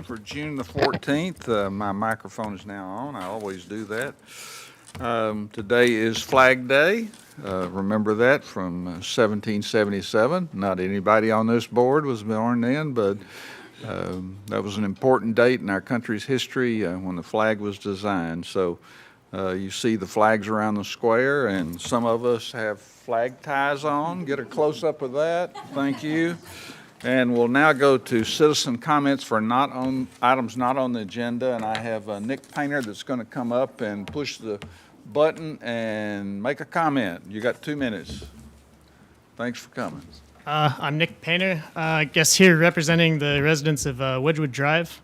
for June the 14th. My microphone is now on. I always do that. Today is Flag Day. Remember that from 1777. Not anybody on this board was born then, but that was an important date in our country's history when the flag was designed. So you see the flags around the square, and some of us have flag ties on. Get a close-up of that. Thank you. And we'll now go to citizen comments for items not on the agenda, and I have Nick Painter that's going to come up and push the button and make a comment. You got 2 minutes. Thanks for coming. I'm Nick Painter, I guess here representing the residents of Wedgewood Drive.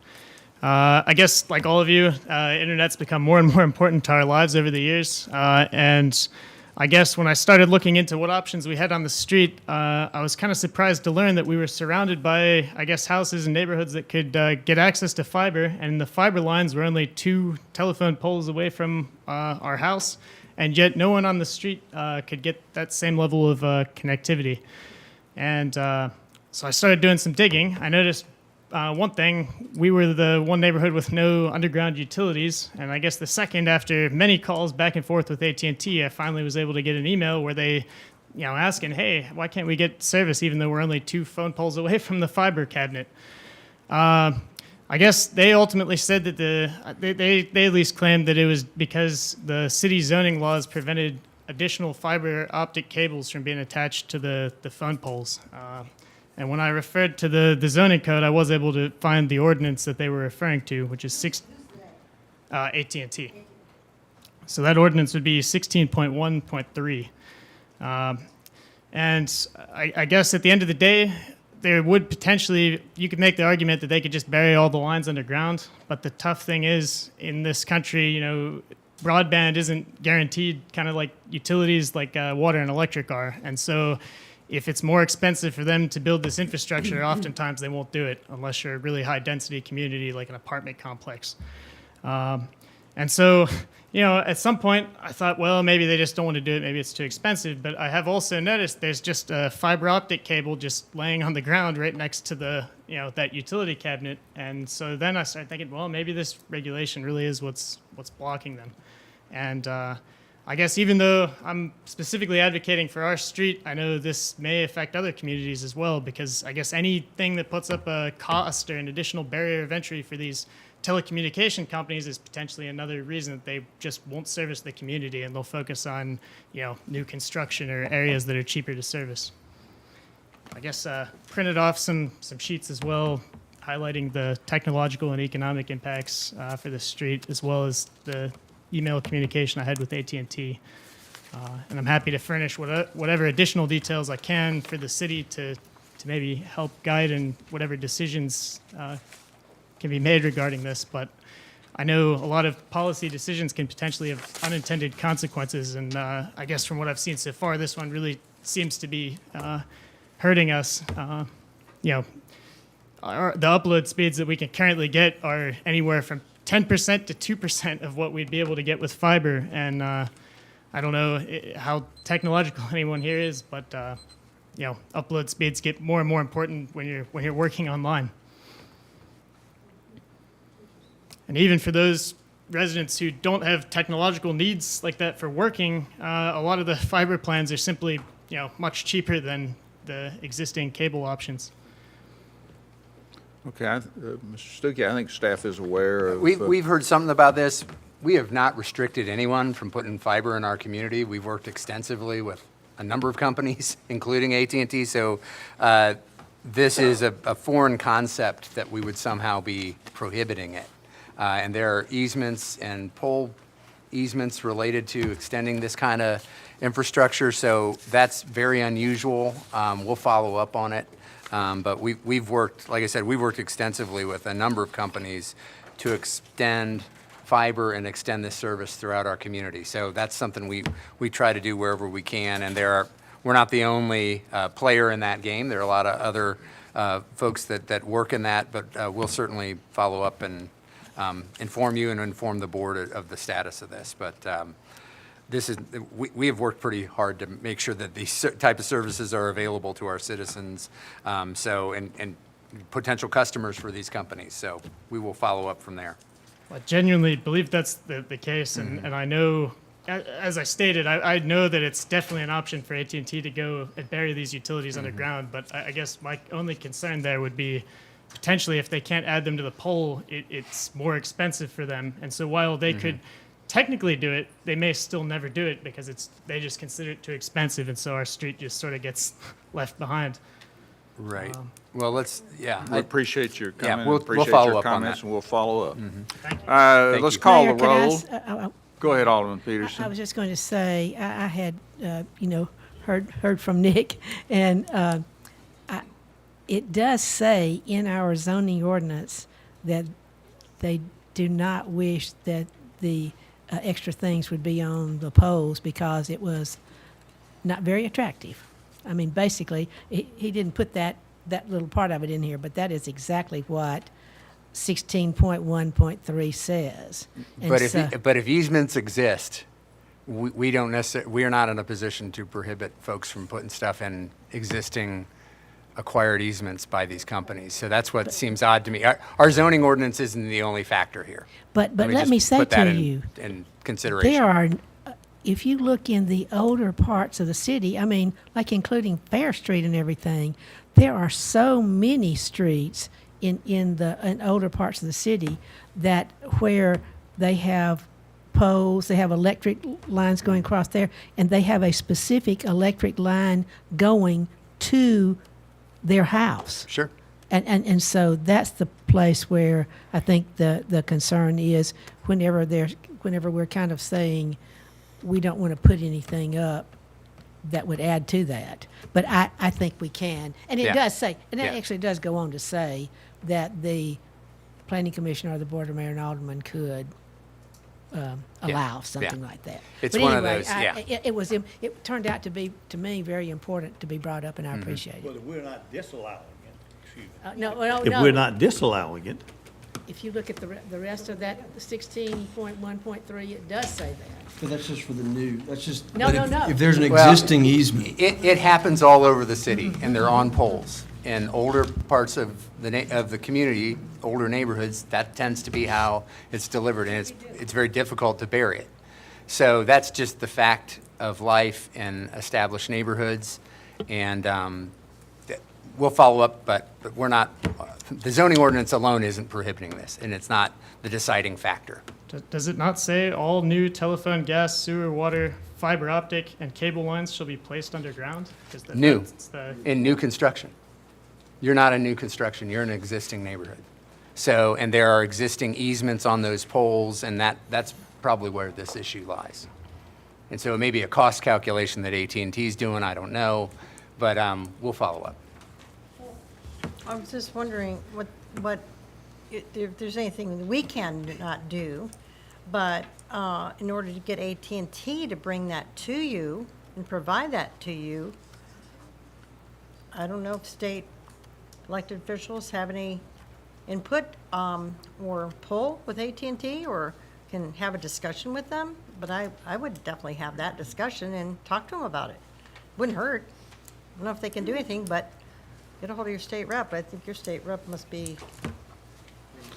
I guess, like all of you, internet's become more and more important to our lives over the years, and I guess when I started looking into what options we had on the street, I was kind of surprised to learn that we were surrounded by, I guess, houses and neighborhoods that could get access to fiber, and the fiber lines were only 2 telephone poles away from our house, and yet no one on the street could get that same level of connectivity. And so I started doing some digging. I noticed one thing, we were the one neighborhood with no underground utilities, and I guess the second, after many calls back and forth with AT&T, I finally was able to get an email where they, asking, hey, why can't we get service even though we're only 2 phone poles away from the fiber cabinet? I guess they ultimately said that they at least claimed that it was because the city zoning laws prevented additional fiber optic cables from being attached to the phone poles. And when I referred to the zoning code, I was able to find the ordinance that they were referring to, which is AT&T. So that ordinance would be 16.1.3. And I guess at the end of the day, there would potentially, you could make the argument that they could just bury all the lines underground. But the tough thing is, in this country, broadband isn't guaranteed, kind of like utilities like water and electric are. And so if it's more expensive for them to build this infrastructure, oftentimes they won't do it unless you're a really high density community like an apartment complex. And so, at some point I thought, well, maybe they just don't want to do it. Maybe it's too expensive. But I have also noticed there's just a fiber optic cable just laying on the ground right next to the, that utility cabinet. And so then I started thinking, well, maybe this regulation really is what's blocking them. And I guess even though I'm specifically advocating for our street, I know this may affect other communities as well, because I guess anything that puts up a cost or an additional barrier of entry for these telecommunication companies is potentially another reason that they just won't service the community, and they'll focus on, new construction or areas that are cheaper to service. I guess printed off some sheets as well, highlighting the technological and economic impacts for the street, as well as the email communication I had with AT&T. And I'm happy to furnish whatever additional details I can for the city to maybe help guide in whatever decisions can be made regarding this. But I know a lot of policy decisions can potentially have unintended consequences. And I guess from what I've seen so far, this one really seems to be hurting us. The upload speeds that we can currently get are anywhere from 10% to 2% of what we'd be able to get with fiber. And I don't know how technological anyone here is, but upload speeds get more and more important when you're working online. And even for those residents who don't have technological needs like that for working, a lot of the fiber plans are simply much cheaper than the existing cable options. Okay, Mr. Stuckey, I think staff is aware of... We've heard something about this. We have not restricted anyone from putting fiber in our community. We've worked extensively with a number of companies, including AT&T, so this is a foreign concept that we would somehow be prohibiting it. And there are easements and pole easements related to extending this kind of infrastructure, so that's very unusual. We'll follow up on it. But we've worked, like I said, we've worked extensively with a number of companies to extend fiber and extend this service throughout our community. So that's something we try to do wherever we can. And we're not the only player in that game. There are a lot of other folks that work in that, but we'll certainly follow up and inform you and inform the board of the status of this. But we have worked pretty hard to make sure that these type of services are available to our citizens. And potential customers for these companies. So we will follow up from there. I genuinely believe that's the case, and I know, as I stated, I know that it's definitely an option for AT&T to go and bury these utilities underground, but I guess my only concern there would be potentially if they can't add them to the pole, it's more expensive for them, and so while they could technically do it, they may still never do it because they just consider it too expensive, and so our street just sort of gets left behind. Right. Well, We appreciate your Yeah, comment. we'll Appreciate follow your up on comments, that. and we'll follow up. Thank you. Let's you. call Mayor, the could I roll. s- Go ahead, Alderman I Peterson. was just going to say, I had, heard from Nick, and it does say in our zoning ordinance that they do not wish that the extra things would be on the poles because it was not very attractive. I mean, basically, he didn't put that little part of it in here, but that is exactly what 16.1.3 says. And so- But if easements exist, we don't necessarily, we are not in a position to prohibit folks from putting stuff in existing acquired easements by these companies. So that's what seems odd to me. Our zoning ordinance isn't the only factor here. But let just me say put that to in- you, in consideration. there are, if you look in the older parts of the city, I mean, like including Fair Street and everything, there are so many streets in older parts of the city that where they have poles, they have electric lines going across there, and they have a specific electric line going to their house. Sure. And so that's the place where I think the concern is whenever we're kind of saying we don't want to put anything up that would add to that. But I think we can. And it Yeah. does say, and it Yeah. actually does go on to say that the planning commission or the board of mayor and alderman could allow something like that. It's But one of anyway, those, yeah. it turned out to be, to me, very important to be brought up, and I appreciate it. Well, if we're not disallowing it, excuse me. No, If we're not disallowing it, If you look at the rest of that, 16.1.3, it does say that. But that's just for the new, that's just. No, but no, if- no. If there's an Well, existing easement, It happens all over the city, and they're on poles. In older parts of the community, older neighborhoods, that tends to be how it's delivered, and it's very difficult to bury it. So that's just the fact of life in established neighborhoods, and we'll follow up, but we're not, the zoning ordinance alone isn't prohibiting this, and it's not the deciding factor. Does it not say all new telephone, gas, sewer, water, fiber optic, and cable lines shall be placed underground? 'Cause New. that's the- In new construction. You're not in new construction, you're in an existing neighborhood. So, and there are existing easements on those poles, and that's probably where this issue lies. And so it may be a cost calculation that AT&T is doing, I don't know, but we'll follow up. I was just wondering if there's anything we can not do, but in order to get AT&T to bring that to you and provide that to you, I don't know if state elected officials have any input or pull with AT&T or can have a discussion with them, but I would definitely have that discussion and talk to them about it. Wouldn't hurt. I don't know if they can do anything, but get a hold of your state rep. I think your state rep must be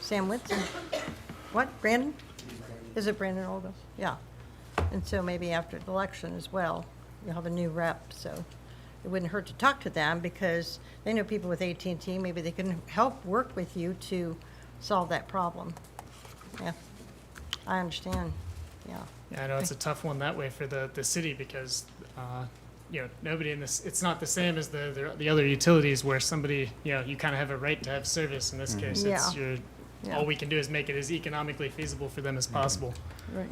Sam Whitson. What, Brandon? Is it Brandon Olga? Yeah. And so maybe after the election as well, you'll have a new rep, so it wouldn't hurt to talk to them because they know people with AT&T. Maybe they can help work with you to solve that problem. Yeah, I understand, yeah. Yeah, I know it's a tough one that way for the city because, nobody in this, it's not the same as the other utilities where somebody, you kind of have a right to have service. In this case, it's Yeah. Yeah. all we can do is make it as economically feasible for them as possible. Right.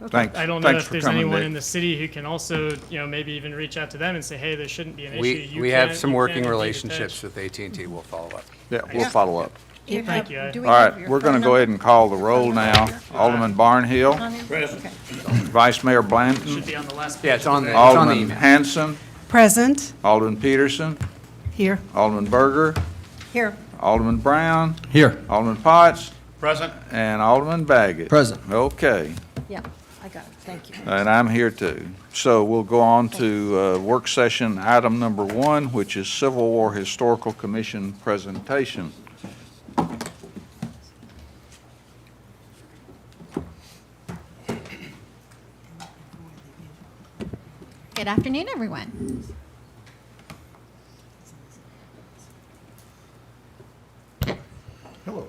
Thanks. I don't know Thanks if for there's coming, anyone Dick. in the city who can also, maybe even reach out to them and say, hey, there shouldn't be an issue. We have some working relationships with AT&T, we'll follow up. Yeah, we'll follow up. Do you Thank have- you. do we All have right, your we're going to phone go ahead number and call the roll now. Alderman Barnhill, on him? Present. Okay. Should Vice Mayor Blanton, be on the last page. Yeah, it's on the Alderman email. Hanson, Present. Alderman Peterson, Here. Alderman Berger, Here, Alderman Brown, here, Alderman Potts, Present. and Alderman Baggett. present. Okay. yeah. I got it, thank you. And I'm here too. So we'll go on to work session item number 1, which is Civil War Historical Commission presentation. Good afternoon, everyone. Hello.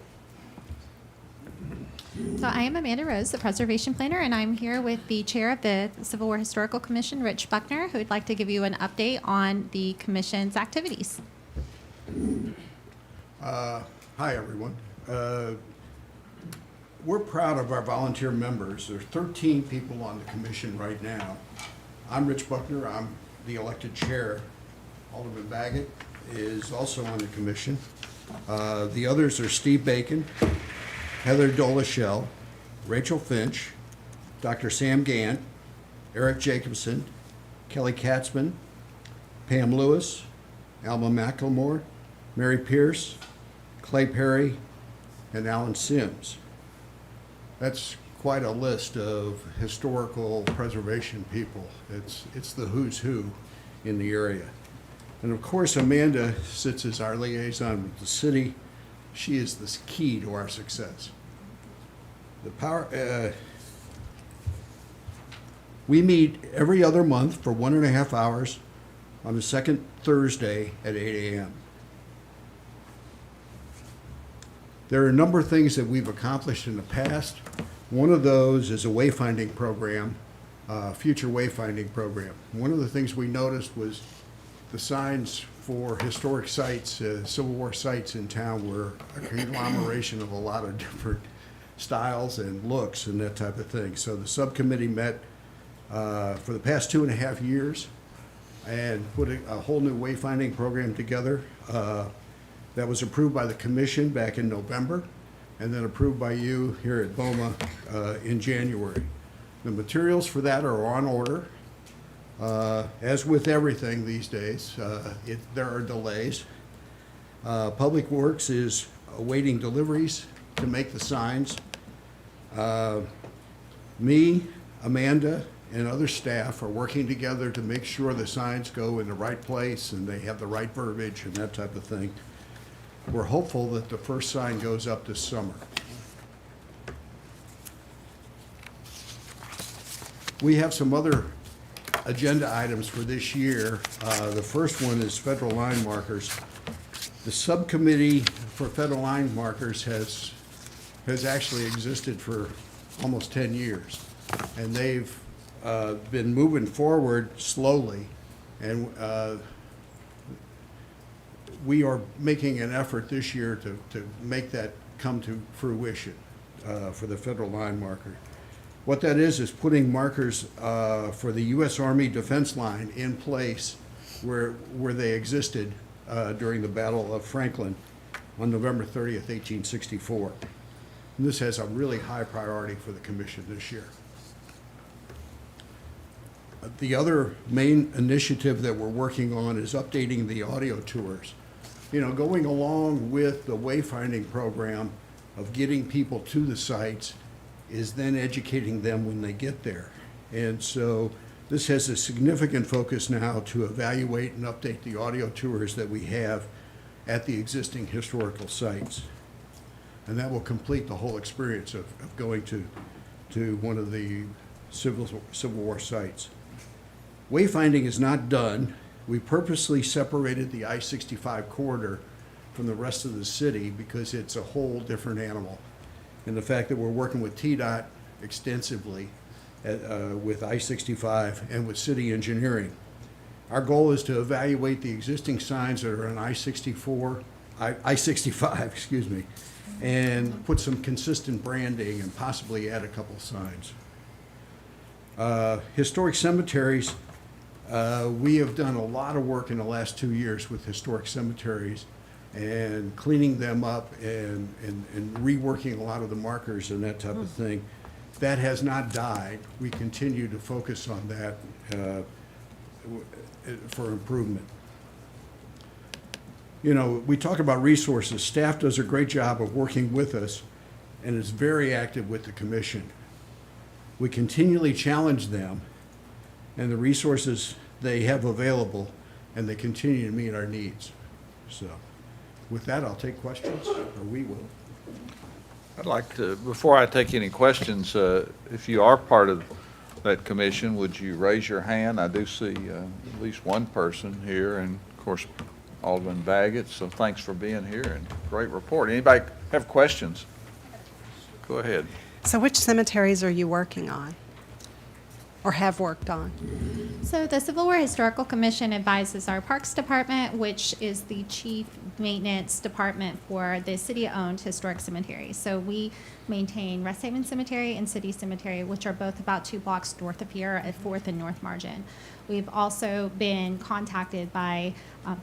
So I am Amanda Rose, the Preservation Planner, and I'm here with the Chair of the Civil War Historical Commission, Rich Buckner, who would like to give you an update on the Commission's activities. Hi, everyone. We're proud of our volunteer members. There's 13 people on the commission right now. I'm Rich Buckner. I'm the elected chair. Alderman Baggett is also on the commission. The others are Steve Bacon, Heather Dolachelle, Rachel Finch, Dr. Sam Gant, Eric Jacobson, Kelly Katzman, Pam Lewis, Alma McLemore, Mary Pierce, Clay Perry, and Alan Sims. That's quite a list of historical preservation people. It's the who's who in the area. And of course, Amanda sits as our liaison with the city. She is the key to our success. We meet every other month for 1.5 hours on the second Thursday at 8 a.m. There are a number of things that we've accomplished in the past. One of those is a wayfinding program, future wayfinding program. One of the things we noticed was the signs for historic sites, Civil War sites in town were a conglomeration of a lot of different styles and looks and that type of thing. So the subcommittee met for the past 2.5 years and put a whole new wayfinding program together. That was approved by the commission back in November and then approved by you here at BOMA in January. The materials for that are on order. As with everything these days, there are delays. Public Works is awaiting deliveries to make the signs. Me, Amanda, and other staff are working together to make sure the signs go in the right place and they have the right verbiage and that type of thing. We're hopeful that the first sign goes up this summer. We have some other agenda items for this year. The first one is federal line markers. The subcommittee for federal line markers has actually existed for almost 10 years. And they've been moving forward slowly. And we are making an effort this year to make that come to fruition for the federal line marker. What that is putting markers for the U.S. Army defense line in place where they existed during the Battle of Franklin on November 30th, 1864. And this has a really high priority for the commission this year. The other main initiative that we're working on is updating the audio tours. You know, going along with the wayfinding program of getting people to the sites is then educating them when they get there. And so this has a significant focus now to evaluate and update the audio tours that we have at the existing historical sites. And that will complete the whole experience of going to one of the Civil War sites. Wayfinding is not done. We purposely separated the I-65 corridor from the rest of the city because it's a whole different animal. And the fact that we're working with TDOT extensively with I-65 and with city engineering. Our goal is to evaluate the existing signs that are on I-65, excuse me, and put some consistent branding and possibly add a couple signs. Historic cemeteries, we have done a lot of work in the last 2 years with historic cemeteries and cleaning them up and reworking a lot of the markers and that type of thing. That has not died. We continue to focus on that for improvement. You know, we talk about resources. Staff does a great job of working with us and is very active with the commission. we continually challenge them and the resources they have available, and they continue to meet our needs. So with that, I'll take questions, or we will. I'd like to, before I take any questions, if you are part of that commission, would you raise your hand? I do see at least one person here, and of course, Alderman Baggett, so thanks for being here, and great report. Anybody have questions? Go ahead. So which cemeteries are you working on or have worked on? So the Civil War Historical Commission advises our Parks Department, which is the chief maintenance department for the city-owned historic cemeteries. So we maintain Rest Haven Cemetery and City Cemetery, which are both about 2 blocks north of here at 4th and North Margin. We've also been contacted by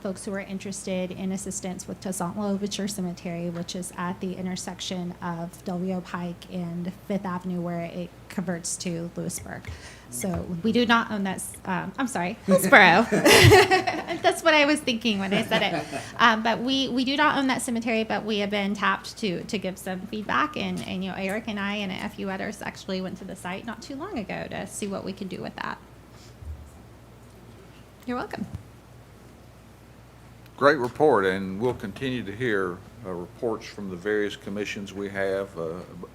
folks who are interested in assistance with Toussaint L'Ouverture Cemetery, which is at the intersection of Del Rio Pike and 5th Avenue, where it converts to Lewisburg. So we do not own that, I'm sorry, Hillsborough. That's what I was thinking when I said it. But we do not own that cemetery, but we have been tapped to give some feedback. And you know, Eric and I and a few others actually went to the site not too long ago to see what we could do with that. You're welcome. Great report, and we'll continue to hear reports from the various commissions we have,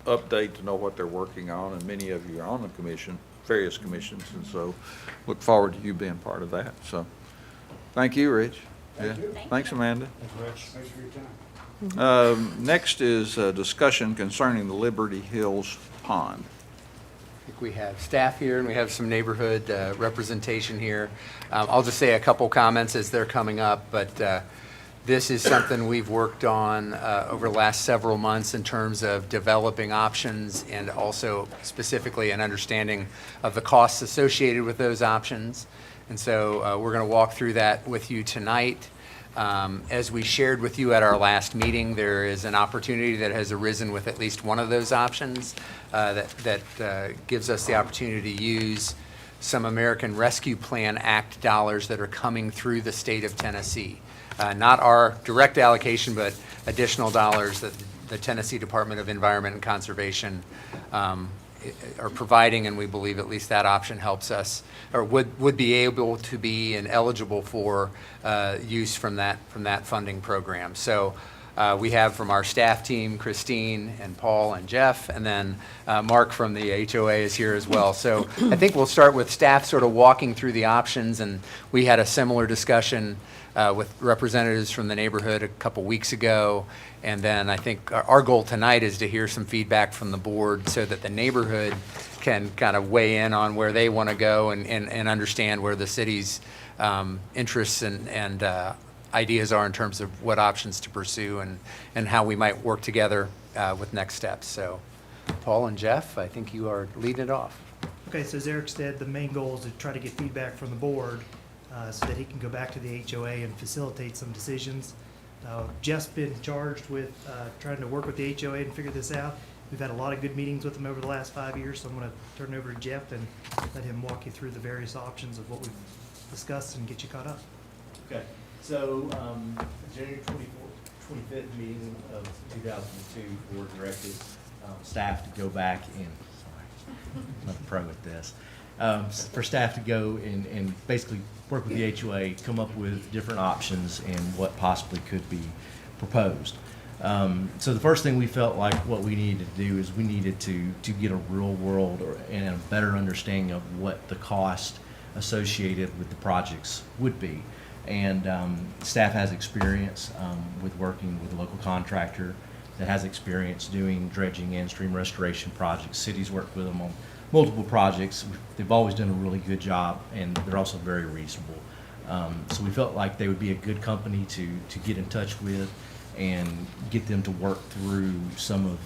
update to know what they're working on, and many of you are on the commission, various commissions, and so look forward to you being part of that. So, thank you, Rich. Thank you. Thanks, Amanda. Thanks for your time. Next is a discussion concerning the Liberty Hills Pond. I think we have staff here and we have some neighborhood representation here. I'll just say a couple comments as they're coming up, but this is something we've worked on over the last several months in terms of developing options and also specifically an understanding of the costs associated with those options. And so we're going to walk through that with you tonight. As we shared with you at our last meeting, there is an opportunity that has arisen with at least one of those options that gives us the opportunity to use some American Rescue Plan Act dollars that are coming through the state of Tennessee. Not our direct allocation, but additional dollars that the Tennessee Department of Environment and Conservation are providing, and we believe at least that option helps us, or would be able to be and eligible for use from that funding program. So we have from our staff team, Christine and Paul and Jeff, and then Mark from the HOA is here as well. So I think we'll start with staff sort of walking through the options, and we had a similar discussion with representatives from the neighborhood a couple weeks ago. And then I think our goal tonight is to hear some feedback from the board so that the neighborhood can kind of weigh in on where they want to go and understand where the city's interests and ideas are in terms of what options to pursue and how we might work together with next steps. So Paul and Jeff, I think you are leading it off. Okay, so as Eric said, the main goal is to try to get feedback from the board so that he can go back to the HOA and facilitate some decisions. Jeff's been charged with trying to work with the HOA and figure this out. We've had a lot of good meetings with them over the last 5 years, so I'm going to turn it over to Jeff and let him walk you through the various options of what we've discussed and get you caught up. Okay, so January 25th meeting of 2002, board directed staff to go back and, sorry, I'm not a pro at this, for staff to go and basically work with the HOA, come up with different options and what possibly could be proposed. So the first thing we felt like what we needed to do is we needed to get a real world and a better understanding of what the cost associated with the projects would be. And staff has experience with working with a local contractor that has experience doing dredging and stream restoration projects. Cities work with them on multiple projects. They've always done a really good job, and they're also very reasonable. So we felt like they would be a good company to get in touch with and get them to work through some of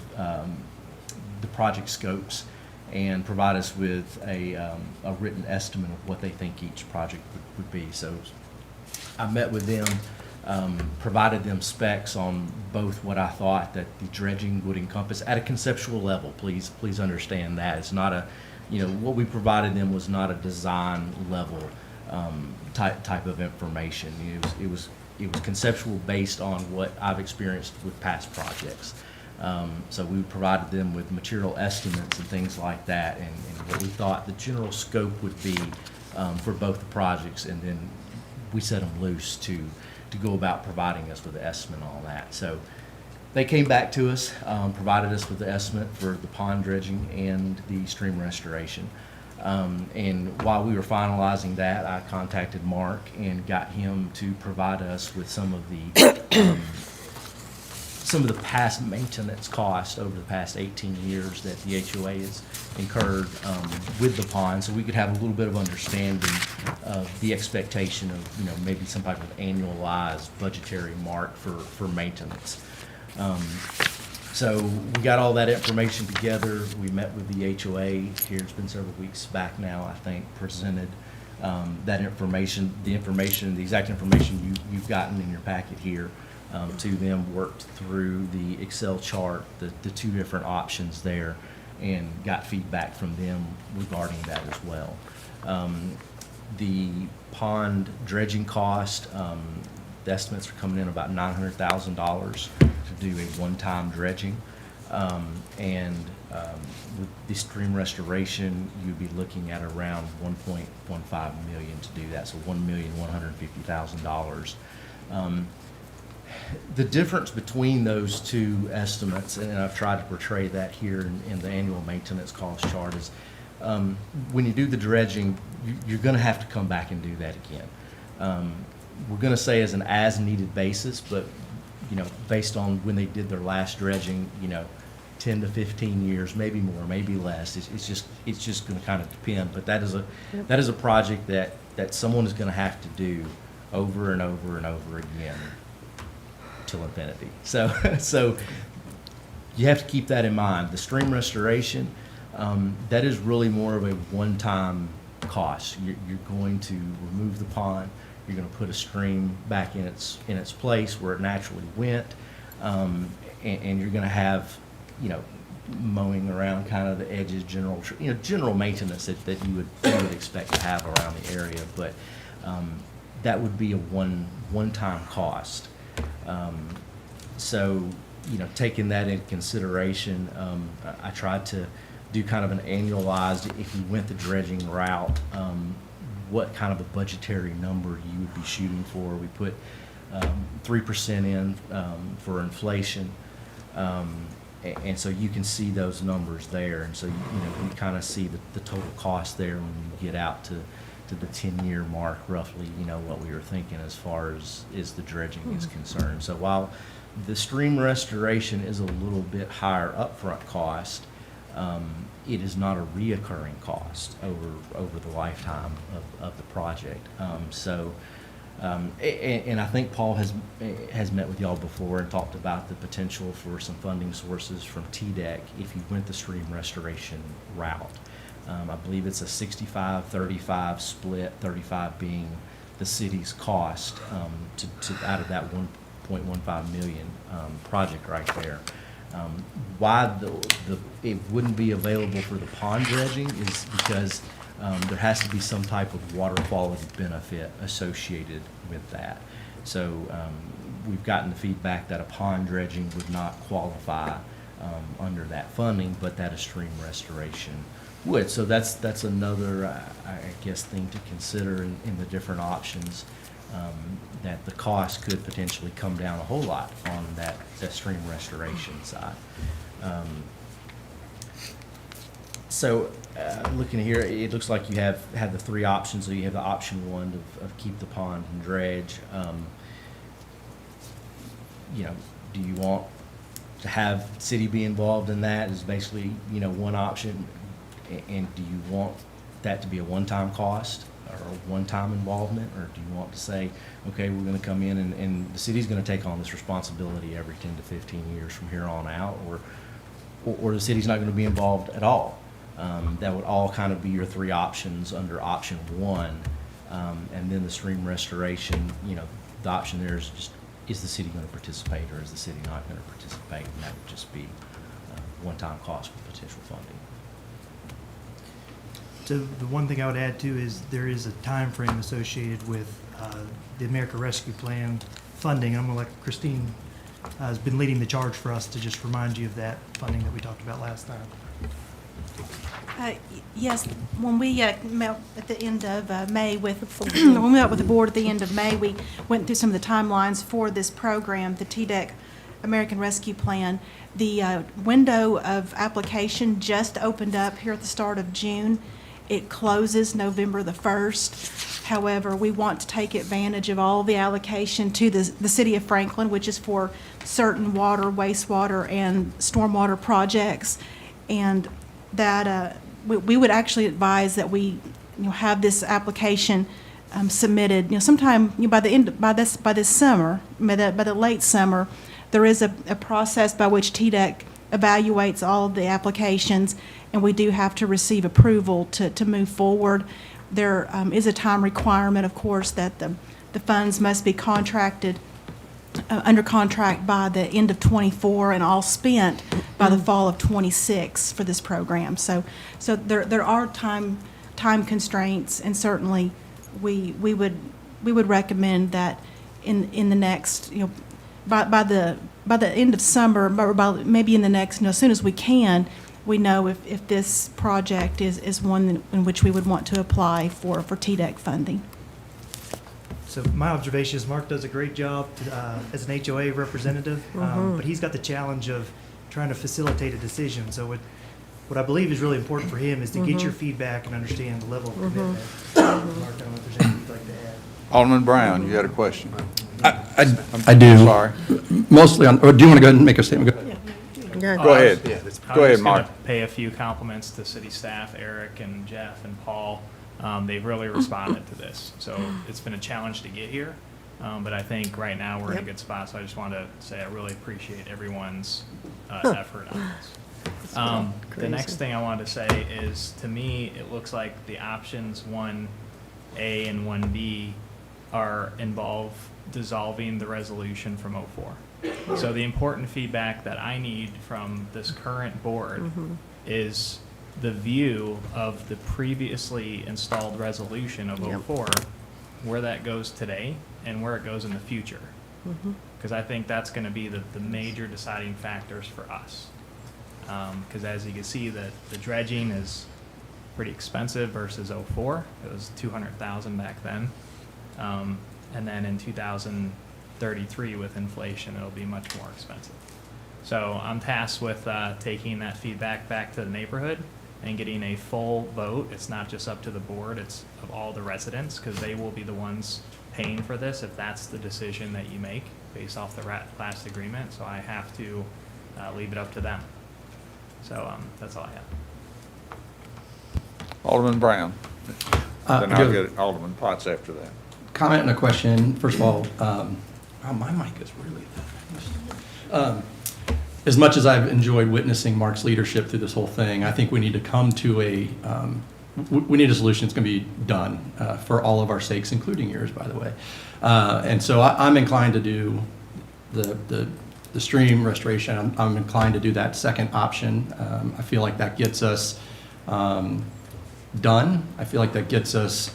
the project scopes and provide us with a written estimate of what they think each project would be. So I met with them, provided them specs on both what I thought that the dredging would encompass at a conceptual level. Please understand that. It's not a, what we provided them was not a design level type of information. It was conceptual based on what I've experienced with past projects. So we provided them with material estimates and things like that, and what we thought the general scope would be for both the projects, and then we set them loose to go about providing us with the estimate on all that. So they came back to us, provided us with the estimate for the pond dredging and the stream restoration. And while we were finalizing that, I contacted Mark and got him to provide us with some of the past maintenance costs over the past 18 years that the HOA has incurred with the pond, so we could have a little bit of understanding of the expectation of, you know, maybe some type of annualized budgetary mark for maintenance. So we got all that information together. We met with the HOA here. It's been several weeks back now, I think, presented that information, the exact information you've gotten in your packet here to them, worked through the Excel chart, the two different options there, and got feedback from them regarding that as well. The pond dredging cost, the estimates are coming in about $900,000 to do a one-time dredging. With the stream restoration, you'd be looking at around $1.15 million to do that, so $1,150,000. The difference between those two estimates, and I've tried to portray that here in the annual maintenance cost chart, is when you do the dredging, you're going to have to come back and do that again. We're going to say as an as-needed basis, but you know, based on when they did their last dredging, you know, 10 to 15 years, maybe more, maybe less. It's just going to kind of depend. But that is a project that someone is going to have to do over and over and over again till infinity. So you have to keep that in mind. The stream restoration, that is really more of a one-time cost. You're going to remove the pond. You're going to put a stream back in its place where it naturally went, and you're going to have, you know, mowing around kind of the edges, general maintenance that you would expect to have around the area. But that would be a one-time cost. So, you know, taking that into consideration, I tried to do kind of an annualized, if you went the dredging route, what kind of a budgetary number you would be shooting for. We put 3% in for inflation, and so you can see those numbers there. And so, you know, you kind of see the total cost there when you get out to the 10-year mark, roughly, you know, what we were thinking as far as the dredging is concerned. So while the stream restoration is a little bit higher upfront cost, it is not a reoccurring cost over the lifetime of the project. And I think Paul has met with y'all before and talked about the potential for some funding sources from TDEC if you went the stream restoration route. I believe it's a 65-35 split, 35 being the city's cost to out of that 1.15 million project right there. Why it wouldn't be available for the pond dredging is because there has to be some type of water quality benefit associated with that. So we've gotten the feedback that a pond dredging would not qualify under that funding, but that a stream restoration would. So that's another, I guess, thing to consider in the different options, that the cost could potentially come down a whole lot on that stream restoration side. Looking here, it looks like you have the three options. So you have the option one of keep the pond and dredge. You know, do you want to have city be involved in that? Is basically, you know, one option. And do you want that to be a one-time cost or a one-time involvement, or do you want to say, okay, we're going to come in and the city's going to take on this responsibility every 10 to 15 years from here on out, or the city's not going to be involved at all? That would all kind of be your three options under option one. And then the stream restoration, you know, the option there is just, is the city going to participate or is the city not going to participate? And that would just be one-time cost with potential funding. So the one thing I would add too is there is a time frame associated with the America Rescue Plan funding. I'm going to let Christine has been leading the charge for us to just remind you of that funding that we talked about last time. Yes, when we met at the end of May with, when we met with the board at the end of May, we went through some of the timelines for this program, the TDEC American Rescue Plan. The window of application just opened up here at the start of June. It closes November the 1st. However, we want to take advantage of all the allocation to the city of Franklin, which is for certain water, wastewater, and stormwater projects. And that we would actually advise that we have this application submitted sometime by this summer, by the late summer. There is a process by which TDEC evaluates all of the applications, and we do have to receive approval to move forward. There is a time requirement, of course, that the funds must be contracted under contract by the end of '24 and all spent by the fall of '26 for this program. So there are time constraints, and certainly we would recommend that in the next by the end of summer, or by maybe in the next as soon as we can, we know if this project is one in which we would want to apply for TDEC funding. So my observation is Mark does a great job as an HOA representative, but he's got the challenge of trying to facilitate a decision. So what I believe is really important for him is to get your feedback and understand the level of commitment. Mark, I don't know if there's anything you'd like to add. Alderman Brown, you had a question? I do. Sorry. Mostly on, or do you want to go ahead and make a statement? Go ahead. Go ahead. Go ahead, Mark. I was going to pay a few compliments to city staff, Eric and Jeff and Paul. They've really responded to this. So it's been a challenge to get here, but I think right now we're in a good spot. So I just want to say I really appreciate everyone's effort on this. The next thing I wanted to say is, to me, it looks like the options 1A and 1B involve dissolving the resolution from '04. So the important feedback that I need from this current board is the view of the previously installed resolution of '04, where that goes today and where it goes in the future. Because I think that's going to be the major deciding factors for us. Because as you can see, the dredging is pretty expensive versus '04. It was $200,000 back then. And then in 2033 with inflation, it'll be much more expensive. So I'm tasked with taking that feedback back to the neighborhood and getting a full vote. It's not just up to the board, it's of all the residents, because they will be the ones paying for this if that's the decision that you make based off the last agreement. So I have to leave it up to them. So that's all I have. Alderman Brown. Then I'll do- get Alderman Potts after that. Comment and a question. First of all, my mic is really thin. As much as I've enjoyed witnessing Mark's leadership through this whole thing, I think we need to come to we need a solution that's going to be done for all of our sakes, including yours, by the way. And so I'm inclined to do the stream restoration. I'm inclined to do that second option. I feel like that gets us done. I feel like that gets us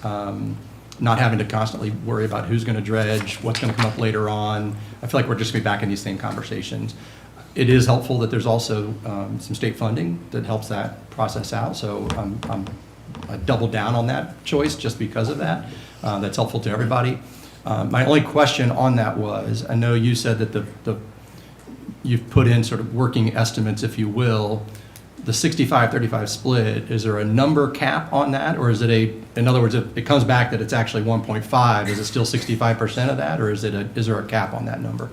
not having to constantly worry about who's going to dredge, what's going to come up later on. I feel like we're just going to be back in these same conversations. It is helpful that there's also some state funding that helps that process out. So I double down on that choice just because of that. That's helpful to everybody. My only question on that was, I know you said that you've put in sort of working estimates, if you will. The 65-35 split, is there a number cap on that, or is it in other words, if it comes back that it's actually 1.5, is it still 65% of that, or is there a cap on that number?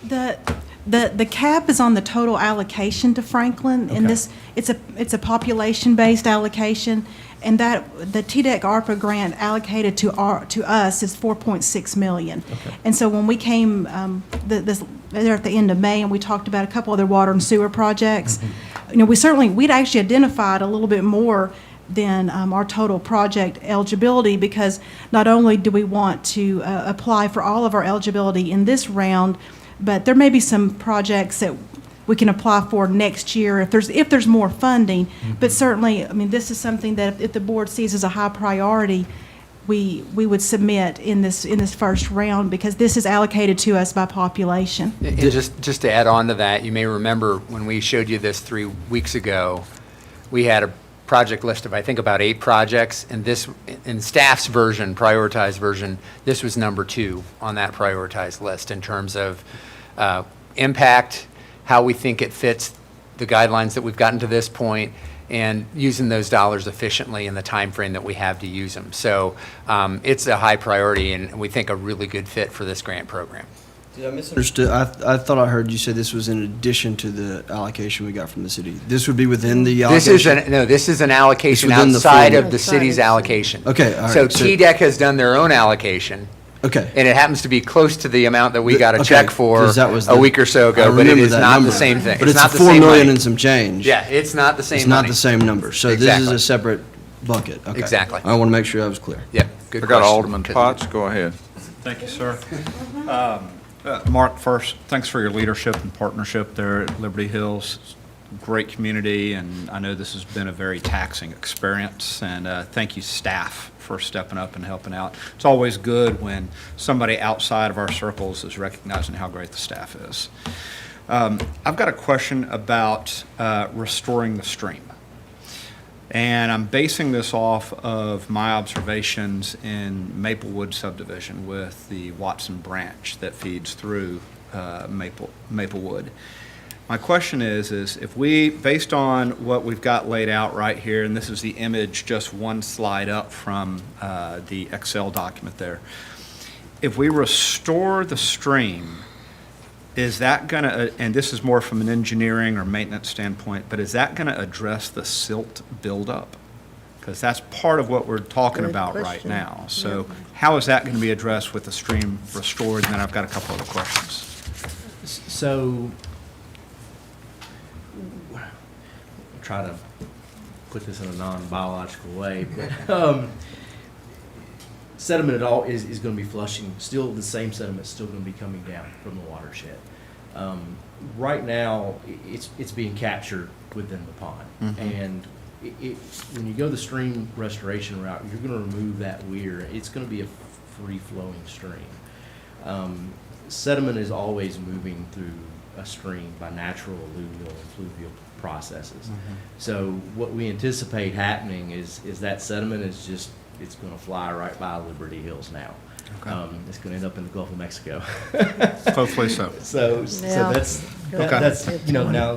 The cap is on the total allocation to Franklin, and Okay. it's a population-based allocation, and that the TDEC ARPA grant allocated to us is $4.6 million. Okay. And so when we came there at the end of May, and we talked about a couple other water and sewer projects, we'd actually identified a little bit more than our total project eligibility, because not only do we want to apply for all of our eligibility in this round, but there may be some projects that we can apply for next year if there's more funding. But certainly, this is something that if the board sees as a high priority, we would submit in this first round, because this is allocated to us by population. And just to add on to that, you may remember when we showed you this 3 weeks ago, we had a project list of, I think, about 8 projects, and this, in staff's version, prioritized version, this was number 2 on that prioritized list in terms of impact, how we think it fits the guidelines that we've gotten to this point, and using those dollars efficiently in the time frame that we have to use them. So it's a high priority, and we think a really good fit for this grant program. Did I misunderstood? I thought I heard you say this was in addition to the allocation we got from the city. This would be within the allocation? This is an allocation It's within the outside formula. of the city's allocation. Okay, all right. So TDEC has done their own allocation, Okay. and it happens to be close to the amount that we got a Okay, check for 'cause that was a the- week or so I ago, but it remember is that not number. the same thing. But it's not the the 4 same million money. and some change. Yeah, it's not the same It's money. not the same number. So this is Exactly. a separate bucket. Okay. Exactly. I want to make sure I was clear. Yeah, good I got question. Alderman Potts, go ahead. Thank you, sir. Mark, first, thanks for your leadership and partnership there at Liberty Hills. Great community, and I know this has been a very taxing experience, and thank you, staff, for stepping up and helping out. It's always good when somebody outside of our circles is recognizing how great the staff is. I've got a question about restoring the stream. And I'm basing this off of my observations in Maplewood subdivision with the Watson branch that feeds through Maplewood. My question is if we, based on what we've got laid out right here, and this is the image, just one slide up from the Excel document there, if we restore the stream, is that going to, and this is more from an engineering or maintenance standpoint, but is that going to address the silt buildup? Because that's part of what we're talking Good about right question. now. So how is that going to be addressed with the stream restored? And then I've got a couple other questions. So, I'll try to put this in a non-biological way, but sediment at all is going to be flushing, still the same sediment still going to be coming down from the watershed. Right now, it's being captured within the pond. And when you go the stream restoration route, you're going to remove that weir. It's going to be a free-flowing stream. Sediment is always moving through a stream by natural alluvial and fluvial processes. So what we anticipate happening is that sediment is just, it's going to fly right by Liberty Hills now. Okay. It's going to end up in the Gulf of Mexico. Hopefully so. So Yeah. that's, Okay. that's, you know, Good now,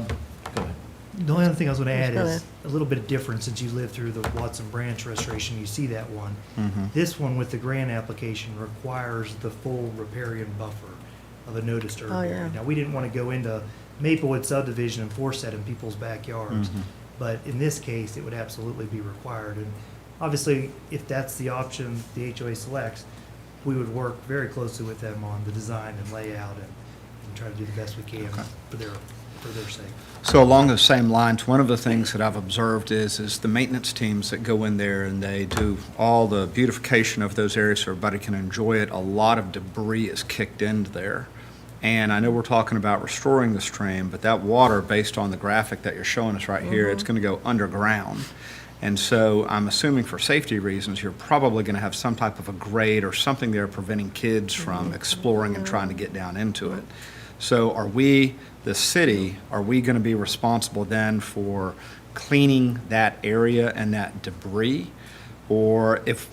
go ahead. The only other thing I was going to add Go is ahead. a little bit of difference since you lived through the Watson Branch restoration, you see that one. Mhm. This one with the grant application requires the full riparian buffer of a no disturb Oh, area. yeah. Now, we didn't want to go into Maplewood subdivision and force that in people's backyards. Mhm. But in this case, it would absolutely be required. And obviously, if that's the option the HOA selects, we would work very closely with them on the design and layout and try to do the best we can for their sake. So along the same lines, one of the things that I've observed is the maintenance teams that go in there and they do all the beautification of those areas so everybody can enjoy it. A lot of debris is kicked into there. And I know we're talking about restoring the stream, but that water, based on the graphic that you're showing us right here, it's going to go underground. And so I'm assuming for safety reasons, you're probably going to have some type of a grate or something there preventing kids from exploring and trying to get down into it. So are we, the city, are we going to be responsible then for cleaning that area and that debris? Or if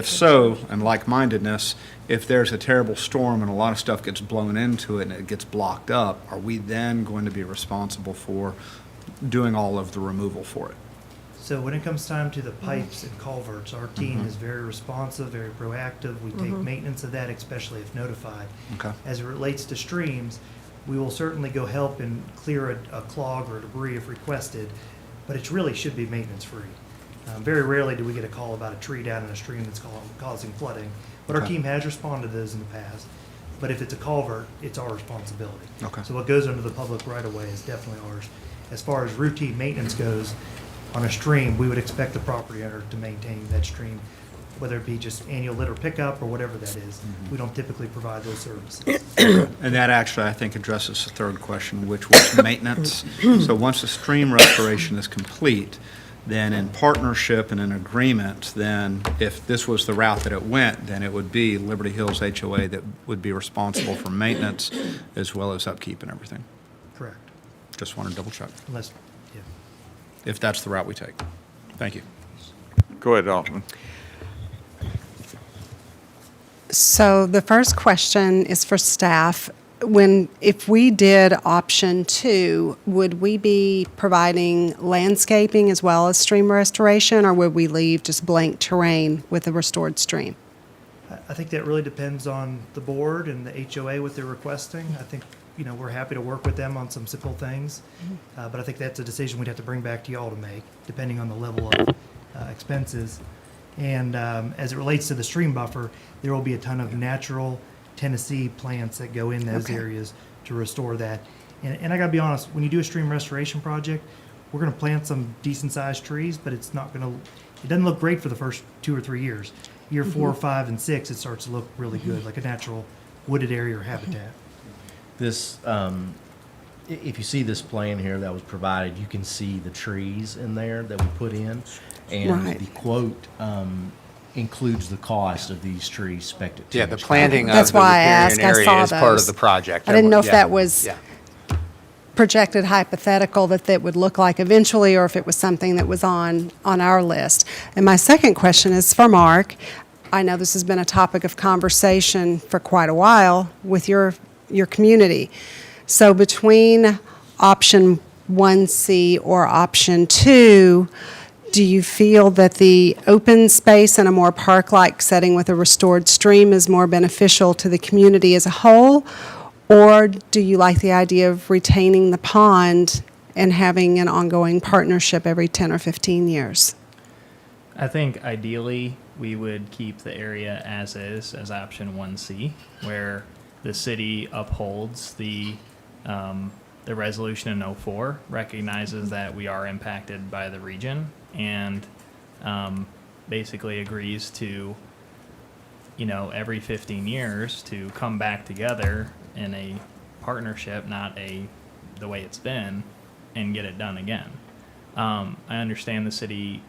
so, and like-mindedness, if there's a terrible storm and a lot of stuff gets blown into it and it gets blocked up, are we then going to be responsible for doing all of the removal for it? So when it comes time to the pipes and culverts, our team is very responsive, very proactive. We take maintenance of that, especially if notified. Okay. As it relates to streams, we will certainly go help and clear a clog or debris if requested, but it really should be maintenance-free. Very rarely do we get a call about a tree down in a stream that's causing flooding, but our Okay. team has responded to those in the past. But if it's a culvert, it's our responsibility. Okay. So what goes under the public right-of-way is definitely ours. As far as routine maintenance goes, on a stream, we would expect the property owner to maintain that stream, whether it be just annual litter pickup or whatever that is. We don't typically provide those services. And that actually, I think, addresses the third question, which was maintenance. So once the stream restoration is complete, then in partnership and in agreement, then if this was the route that it went, then it would be Liberty Hills HOA that would be responsible for maintenance as well as upkeep and everything. Correct. Just want to double check, Unless, yeah. if that's the route we take. Thank you. Go ahead, Alderman. So the first question is for staff. If we did option 2, would we be providing landscaping as well as stream restoration, or would we leave just blank terrain with a restored stream? I think that really depends on the board and the HOA, what they're requesting. I think, we're happy to work with them on some simple things. But I think that's a decision we'd have to bring back to y'all to make, depending on the level of expenses. And as it relates to the stream buffer, there will be a ton of natural Tennessee plants that go in those areas to restore that. And I gotta be honest, when you do a stream restoration project, we're gonna plant some decent-sized trees, but it doesn't look great for the first 2 or 3 years. Year 4, 5, and 6, it starts to look really good, like a natural wooded area or habitat. This, if you see this plan here that was provided, you can see the trees in there that we put in. And Right. the quote includes the cost of these trees spec'd at 2 Yeah, the inch planting That's of the why I riparian asked. I area saw is part of those. the project. I didn't know if Yeah. that was Yeah. projected hypothetical that would look like eventually, or if it was something that was on our list. And my second question is for Mark. I know this has been a topic of conversation for quite a while with your community. So between option 1C or option 2, do you feel that the open space in a more park-like setting with a restored stream is more beneficial to the community as a whole? Or do you like the idea of retaining the pond and having an ongoing partnership every 10 or 15 years? I think ideally, we would keep the area as is, as option 1C, where the city upholds the resolution in 04, recognizes that we are impacted by the region, and basically agrees to, every 15 years to come back together in a partnership, not the way it's been, and get it done again. I understand the city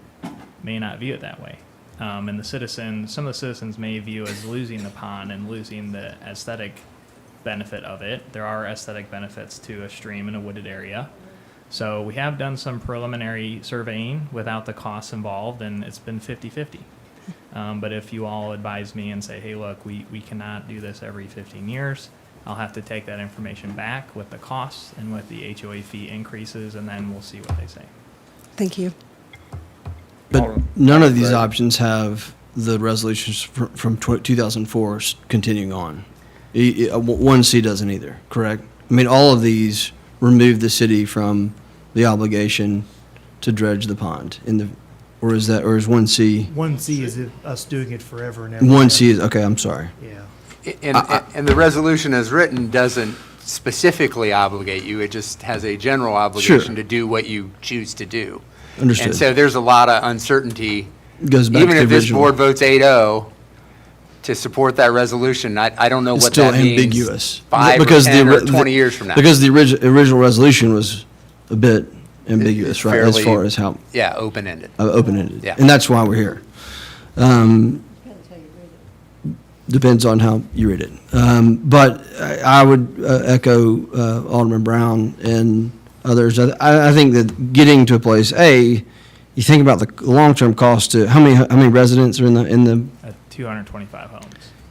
may not view it that way. And some of the citizens may view as losing the pond and losing the aesthetic benefit of it. There are aesthetic benefits to a stream in a wooded area. So we have done some preliminary surveying without the costs involved, and it's been 50-50. But if you all advise me and say, hey, look, we cannot do this every 15 years, I'll have to take that information back with the costs and with the HOA fee increases, and then we'll see what they say. Thank you. But none of these options have the resolutions from 2004 continuing on. 1C doesn't either, correct? I mean, all of these remove the city from the obligation to dredge the pond or is 1C? 1C is us doing it forever and ever. 1C is, okay, I'm sorry. Yeah. And the resolution as written doesn't specifically obligate you, it just has a general obligation to do what you choose to do. Understood. And so there's a lot of uncertainty. Goes back Even to if the this original. board votes 8-0 to support that resolution, I don't know It's what still that means ambiguous. 5 or 10 or 20 years from now. Because the original resolution was a bit ambiguous, right, as Fairly, far as how. Yeah, open-ended. Open-ended. Yeah. And that's why we're here. Depends on how you read it. But I would echo Alderman Brown and others. I think that getting to a place, you think about the long-term cost to, how many residents are in the 225 homes.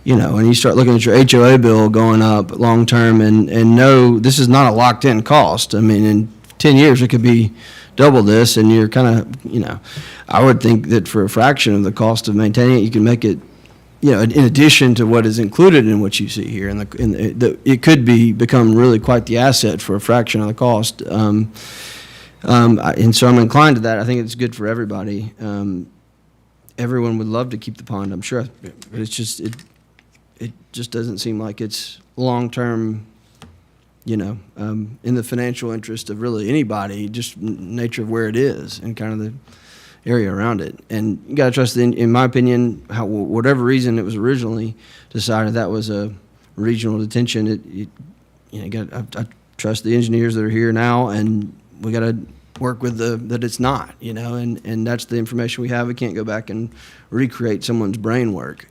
And you start looking at your HOA bill going up long-term and no, this is not a locked-in cost. I mean, in 10 years, it could be double this, and you're kind of, I would think that for a fraction of the cost of maintaining it, you can make it, in addition to what is included in what you see here, it could become really quite the asset for a fraction of the cost. And so I'm inclined to that. I think it's good for everybody. Everyone would love to keep the pond, I'm sure, but it's just, it just doesn't seem like it's long-term, in the financial interest of really anybody, just nature of where it is and kind of the area around it. And you got to trust, in my opinion, whatever reason it was originally decided that was a regional detention, I trust the engineers that are here now, and we got to work with that it's not, and that's the information we have. We can't go back and recreate someone's brain work,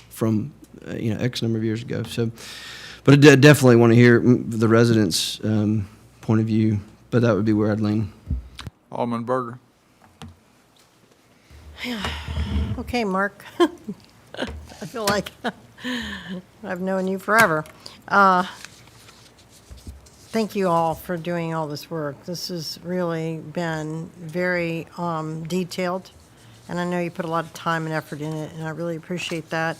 from, X number of years ago. So, but I definitely want to hear the residents' point of view, but that would be where I'd lean. Alderman Berger. Okay, Mark. I feel like I've known you forever. Thank you all for doing all this work. This has really been very detailed, and I know you put a lot of time and effort in it, and I really appreciate that.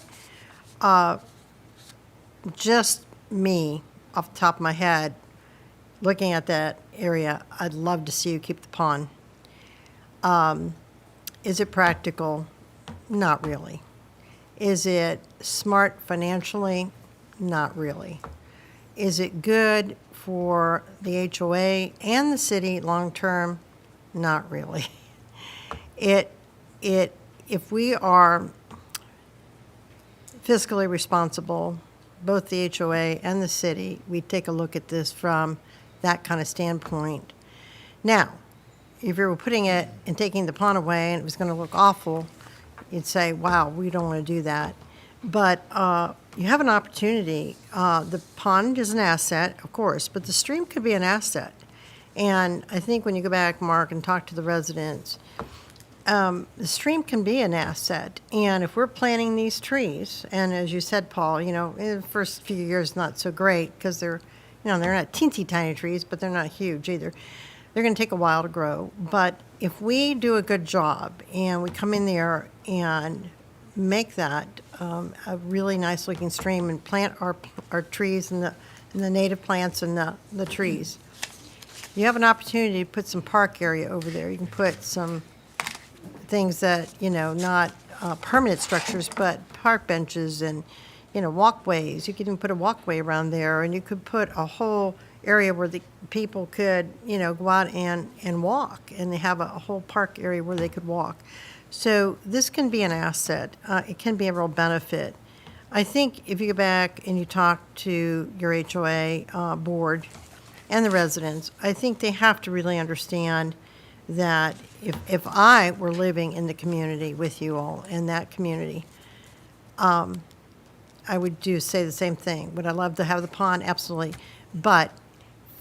Just me, off the top of my head, looking at that area, I'd love to see you keep the pond. Is it practical? Not really. Is it smart financially? Not really. Is it good for the HOA and the city long-term? Not really. If we are fiscally responsible, both the HOA and the city, we take a look at this from that kind of standpoint. Now, if you were putting it and taking the pond away and it was going to look awful, you'd say, wow, we don't want to do that. But you have an opportunity. The pond is an asset, of course, but the stream could be an asset. And I think when you go back, Mark, and talk to the residents, the stream can be an asset. And if we're planting these trees, and as you said, Paul, in the first few years, not so great because they're not teensy tiny trees, but they're not huge either. They're going to take a while to grow. But if we do a good job and we come in there and make that a really nice looking stream and plant our trees and the native plants and the trees, you have an opportunity to put some park area over there. You can put some things that, not permanent structures, but park benches and, walkways. You could even put a walkway around there, and you could put a whole area where the people could, go out and walk, and they have a whole park area where they could walk. So this can be an asset. It can be a real benefit. I think if you go back and you talk to your HOA board and the residents, I think they have to really understand that if I were living in the community with you all, in that community, I would say the same thing. Would I love to have the pond? Absolutely. But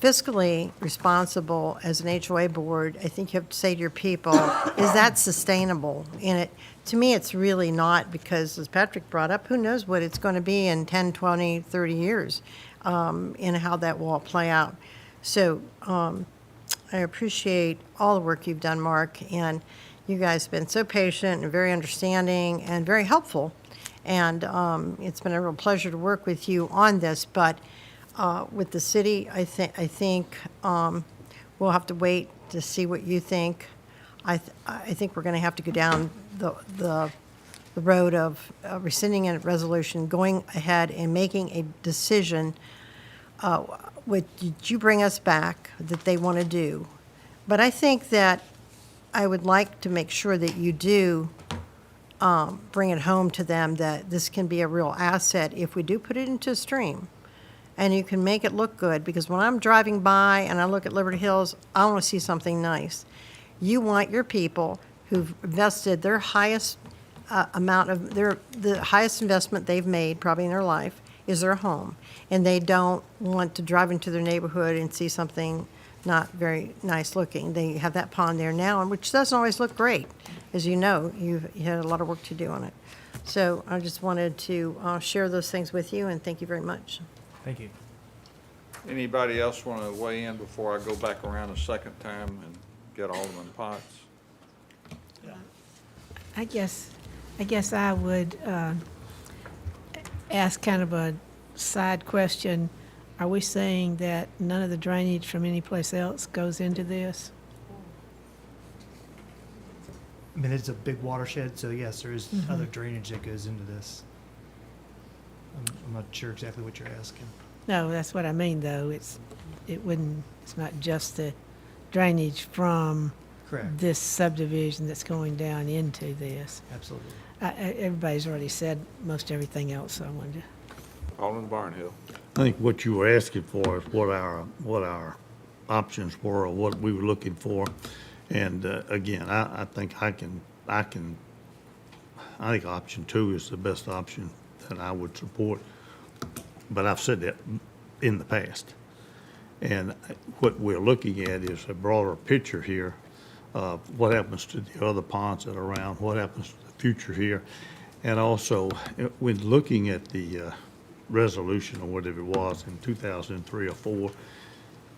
fiscally responsible as an HOA board, I think you have to say to your people, is that sustainable? And to me, it's really not, because as Patrick brought up, who knows what it's going to be in 10, 20, 30 years, and how that will all play out. So I appreciate all the work you've done, Mark, and you guys have been so patient and very understanding and very helpful. And it's been a real pleasure to work with you on this. But with the city, I think we'll have to wait to see what you think. I think we're going to have to go down the road of rescinding a resolution, going ahead and making a decision. What did you bring us back that they want to do? But I think that I would like to make sure that you do bring it home to them that this can be a real asset if we do put it into a stream. And you can make it look good, because when I'm driving by and I look at Liberty Hills, I want to see something nice. You want your people who've invested their highest amount of the highest investment they've made probably in their life is their home. And they don't want to drive into their neighborhood and see something not very nice looking. They have that pond there now, which doesn't always look great. As you know, you had a lot of work to do on it. So I just wanted to share those things with you, and thank you very much. Thank you. Anybody else want to weigh in before I go back around a second time and get Alderman Potts? I guess I would ask kind of a side question. Are we saying that none of the drainage from any place else goes into this? I mean, it's a big watershed, so yes, there is other drainage that goes into this. I'm not sure exactly what you're asking. No, that's what I mean, though. It's not just the drainage from Correct. this subdivision that's going down into this. Absolutely. Everybody's already said most everything else, so I wanted to. Alderman Barnhill. I think what you were asking for is what our options were or what we were looking for. And again, I think I think option 2 is the best option that I would support. But I've said that in the past. And what we're looking at is a broader picture here of what happens to the other ponds that are around, what happens to the future here. And also, when looking at the resolution or whatever it was in 2003 or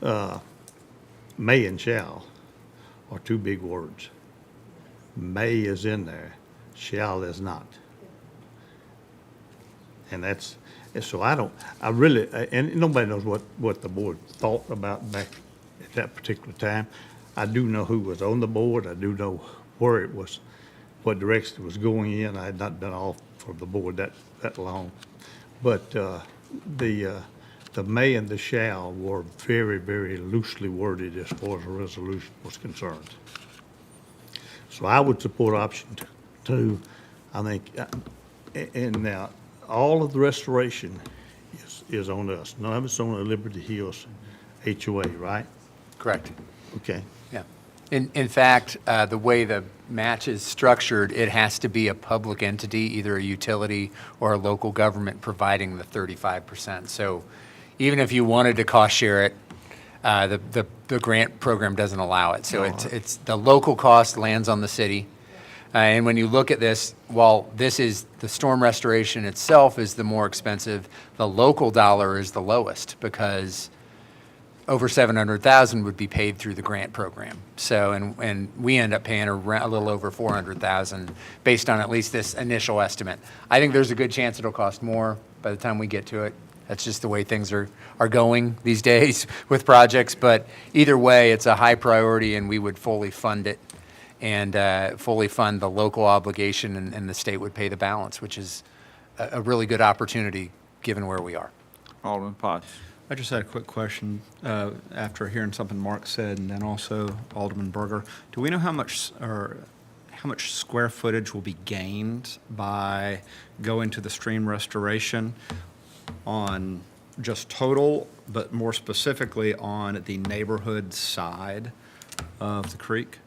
4, may and shall are two big words. May is in there, shall is not. And that's, and so I really, and nobody knows what the board thought about back at that particular time. I do know who was on the board. I do know where it was, what direction it was going in. I had not been off for the board that long. But the may and the shall were very, very loosely worded as far as the resolution was concerned. So I would support option 2. I think, and now, all of the restoration is on us. None of it's on the Liberty Hills HOA, right? Correct. Okay. Yeah. In fact, the way the match is structured, it has to be a public entity, either a utility or a local government providing the 35%. So even if you wanted to cost share it, the grant program doesn't allow it. So it's the local cost lands on the city. And when you look at this, while this is, the storm restoration itself is the more expensive, the local dollar is the lowest because over $700,000 would be paid through the grant program. So, and we end up paying a little over $400,000 based on at least this initial estimate. I think there's a good chance it'll cost more by the time we get to it. That's just the way things are going these days with projects. But either way, it's a high priority and we would fully fund it and fully fund the local obligation and the state would pay the balance, which is a really good opportunity given where we are. Alderman Potts. I just had a quick question after hearing something Mark said, and then also Alderman Berger. Do we know how much square footage will be gained by going to the stream restoration on just total, but more specifically on the neighborhood side of the creek?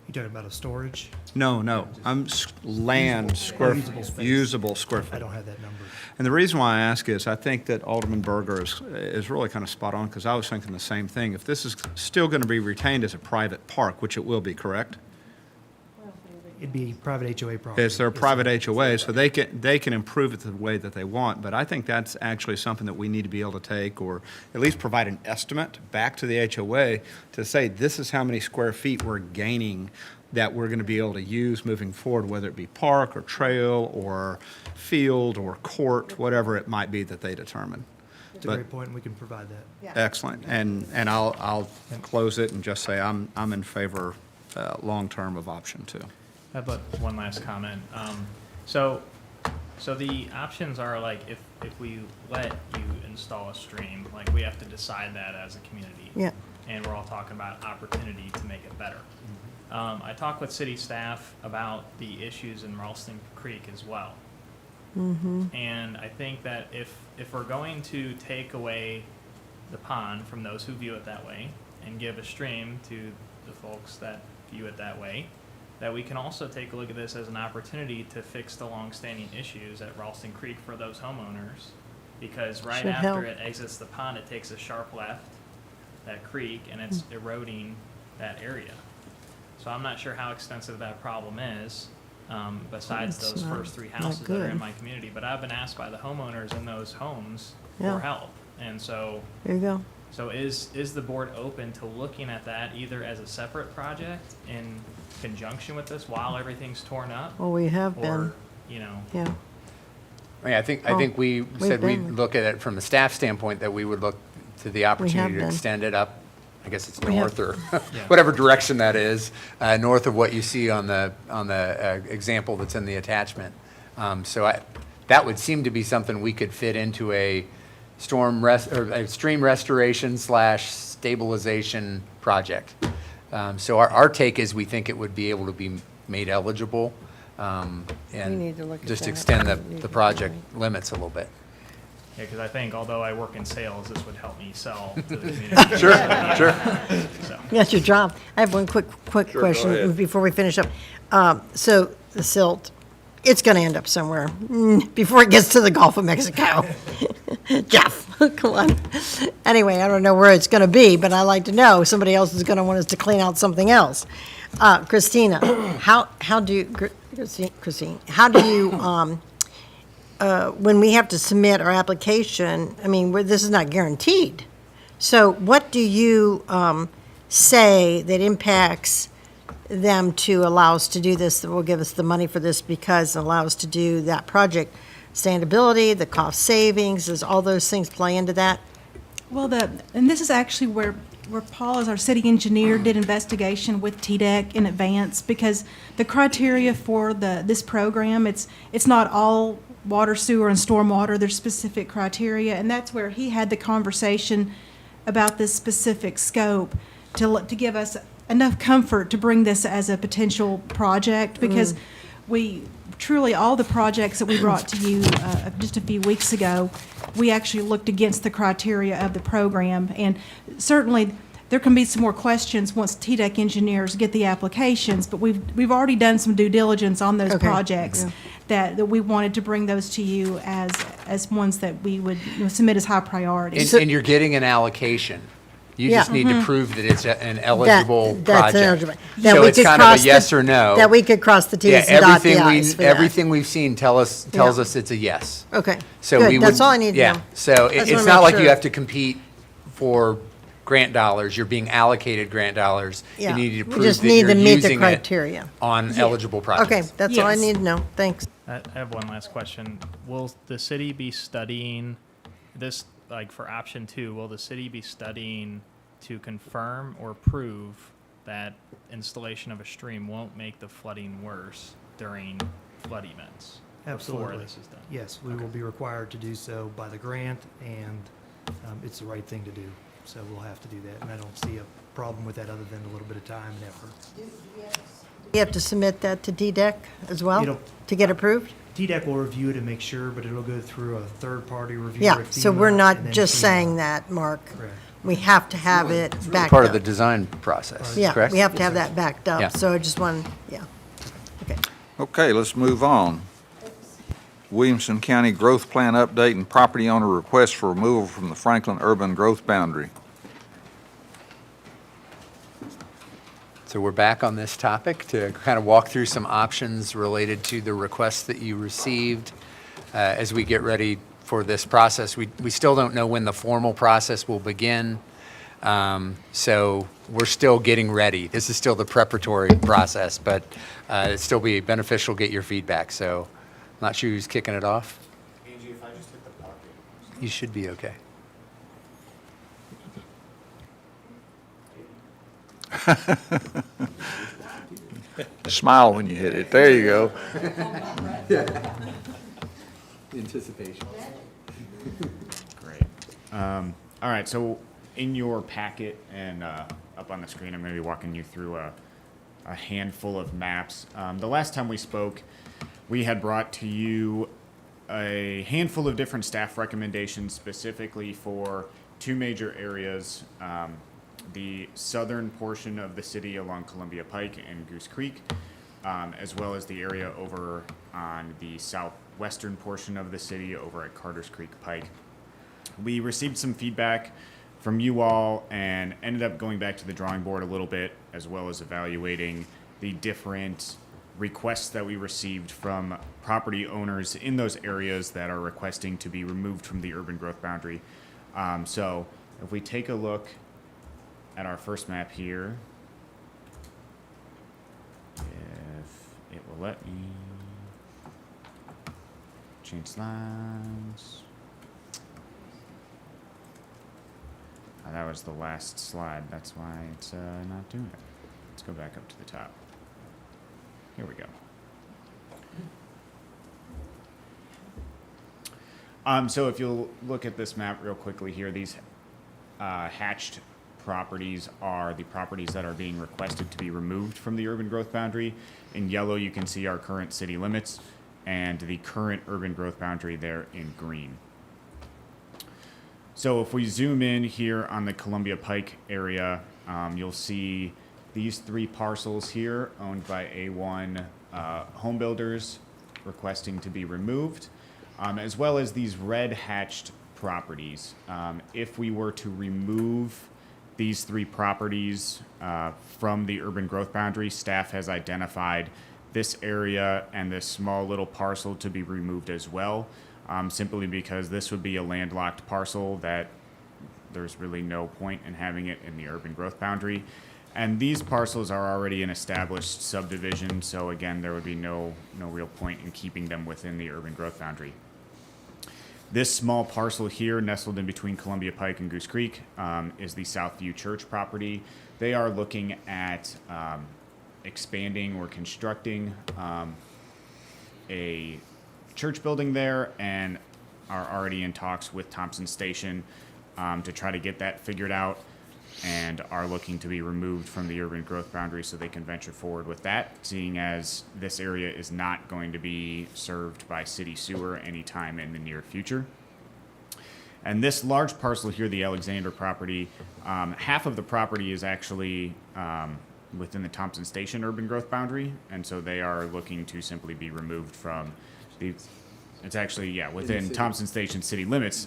You talking about a storage? No, I'm land square, Usable space. usable square foot. I don't have that number. And the reason why I ask is I think that Alderman Berger is really kind of spot on because I was thinking the same thing. If this is still going to be retained as a private park, which it will be, correct? It'd be private HOA property. It's their Yes, sir. private HOA, so they can improve it the way that they want. But I think that's actually something that we need to be able to take or at least provide an estimate back to the HOA to say this is how many square feet we're gaining that we're going to be able to use moving forward, whether it be park or trail or field or court, whatever it might be that they determine. It's a great point, and we can provide that. Excellent. And I'll close it and just say I'm in favor long-term of option 2. How about one last comment? So the options are like if we let you install a stream, like we have to decide that as a community. Yeah. And we're all talking about opportunity to make it better. I talked with city staff about the issues in Ralston Creek as well. And I think that if we're going to take away the pond from those who view it that way and give a stream to the folks that view it that way, that we can also take a look at this as an opportunity to fix the longstanding issues at Ralston Creek for those homeowners. Because right Should after help. it exits the pond, it takes a sharp left, that creek, and it's eroding that area. So I'm not sure how extensive that problem is, besides It's those not- first 3 not houses that are in good. my community. But I've been asked by the homeowners in those homes Yeah. for help. And so, There you go. so is the board open to looking at that either as a separate project in conjunction with this while everything's torn up? Well, we have Or, been, you know, yeah. I think we we've said we'd been- look at it from the staff standpoint, that we would look to the opportunity to been. extend it up, I guess it's We have- north or whatever direction that is, north of what you see on the example that's in the attachment. So that would seem to be something we could fit into a stream restoration / stabilization project. So our take is we think it would be able to be made eligible need and to look at just that. extend We need the to- project limits a little bit. Yeah, because I think although I work in sales, this would help me sell to the community. Sure, sure. So. That's your job. I have one quick go question ahead. before we finish up. So the silt, it's going to end up somewhere before it gets to the Gulf of Mexico. Jeff, come on. Anyway, I don't know where it's going to be, but I like to know. Somebody else is going to want us to clean out something else. Christina, how do you, Christine, how do you, when we have to submit our application, I mean, this is not guaranteed. So what do you say that impacts them to allow us to do this, that will give us the money for this because it allows us to do that project? Sustainability, the cost savings, does all those things play into that? Well, and this is actually where Paul, as our city engineer, did investigation with TDEC in advance, because the criteria for this program, it's not all water, sewer, and stormwater. There's specific criteria, and that's where he had the conversation about this specific scope to give us enough comfort to bring this as a potential project, because we truly, all the projects that we brought to you just a few weeks ago, we actually looked against the criteria of the program. And certainly, there can be some more questions once TDEC engineers get the applications, but we've already done some due diligence on those projects that we wanted to bring those to you as ones that we would submit as high priority. And you're getting an allocation. You just need to prove that it's an eligible That's eligible. project. That So we it's could kind of cross a yes or no. That we could cross the Yeah, Ts and dot the everything Is for that. everything we've seen tells us it's a yes. Okay, So good. we That's would- all I need to yeah. know. So I just it's wanna not make like you sure. have to compete for grant dollars. You're being allocated grant dollars. Yeah, You need to we prove just that need you're to meet the using it criteria. on eligible projects. Okay, that's all I Yes. need to know. Thanks. I have one last question. Will the city be studying this, like for option 2, will the city be studying to confirm or prove that installation of a stream won't make the flooding worse during flood events? Before Absolutely. this is done? Yes, we will be required to do so by the grant, and it's the right thing to do. So we'll have to do that, and I don't see a problem with that other than a little bit of time and effort. You have to submit that to DDEC as well It'll- to get approved? TDEC will review it and make sure, but it'll go through a third-party review. Yeah, at so FEMA we're and not then just FEMA. saying that, Mark. Correct. We have to have it backed Part of the up. design process, Yeah, correct? we have to have that backed Yeah. up. So I just want, yeah. Okay. Okay, let's move on. Williamson County Growth Plan Update and Property Owner Request for Removal from the Franklin Urban Growth Boundary. So we're back on this topic to kind of walk through some options related to the requests that you received as we get ready for this process. We still don't know when the formal process will begin, so we're still getting ready. This is still the preparatory process, but it'd still be beneficial to get your feedback. So I'm not sure who's kicking it off. Angie, if I just hit the pocket. You should be okay. Smile when you hit it. There you go. Anticipation. Great. All right, so in your packet and up on the screen, I'm going to be walking you through a handful of maps. The last time we spoke, we had brought to you a handful of different staff recommendations specifically for two major areas, the southern portion of the city along Columbia Pike and Goose Creek, as well as the area over on the southwestern portion of the city over at Carter's Creek Pike. We received some feedback from you all and ended up going back to the drawing board a little bit, as well as evaluating the different requests that we received from property owners in those areas that are requesting to be removed from the urban growth boundary. So if we take a look at our first map here, if it will let me change slides. That was the last slide. That's why it's not doing it. Let's go back up to the top. Here we go. So if you'll look at this map real quickly here, these hatched properties are the properties that are being requested to be removed from the urban growth boundary. In yellow, you can see our current city limits and the current urban growth boundary there in green. So if we zoom in here on the Columbia Pike area, you'll see these 3 parcels here owned by A1 Home Builders requesting to be removed, as well as these red hatched properties. If we were to remove these 3 properties from the urban growth boundary, staff has identified this area and this small little parcel to be removed as well, simply because this would be a landlocked parcel that there's really no point in having it in the urban growth boundary. And these parcels are already an established subdivision, so again, there would be no real point in keeping them within the urban growth boundary. This small parcel here, nestled in between Columbia Pike and Goose Creek, is the Southview Church property. They are looking at expanding or constructing a church building there, and are already in talks with Thompson Station to try to get that figured out, and are looking to be removed from the urban growth boundary so they can venture forward with that, seeing as this area is not going to be served by city sewer anytime in the near future. And this large parcel here, the Alexander property, half of the property is actually within the Thompson Station urban growth boundary, and so they are looking to simply be removed from the, it's actually, yeah, within Thompson Station city limits,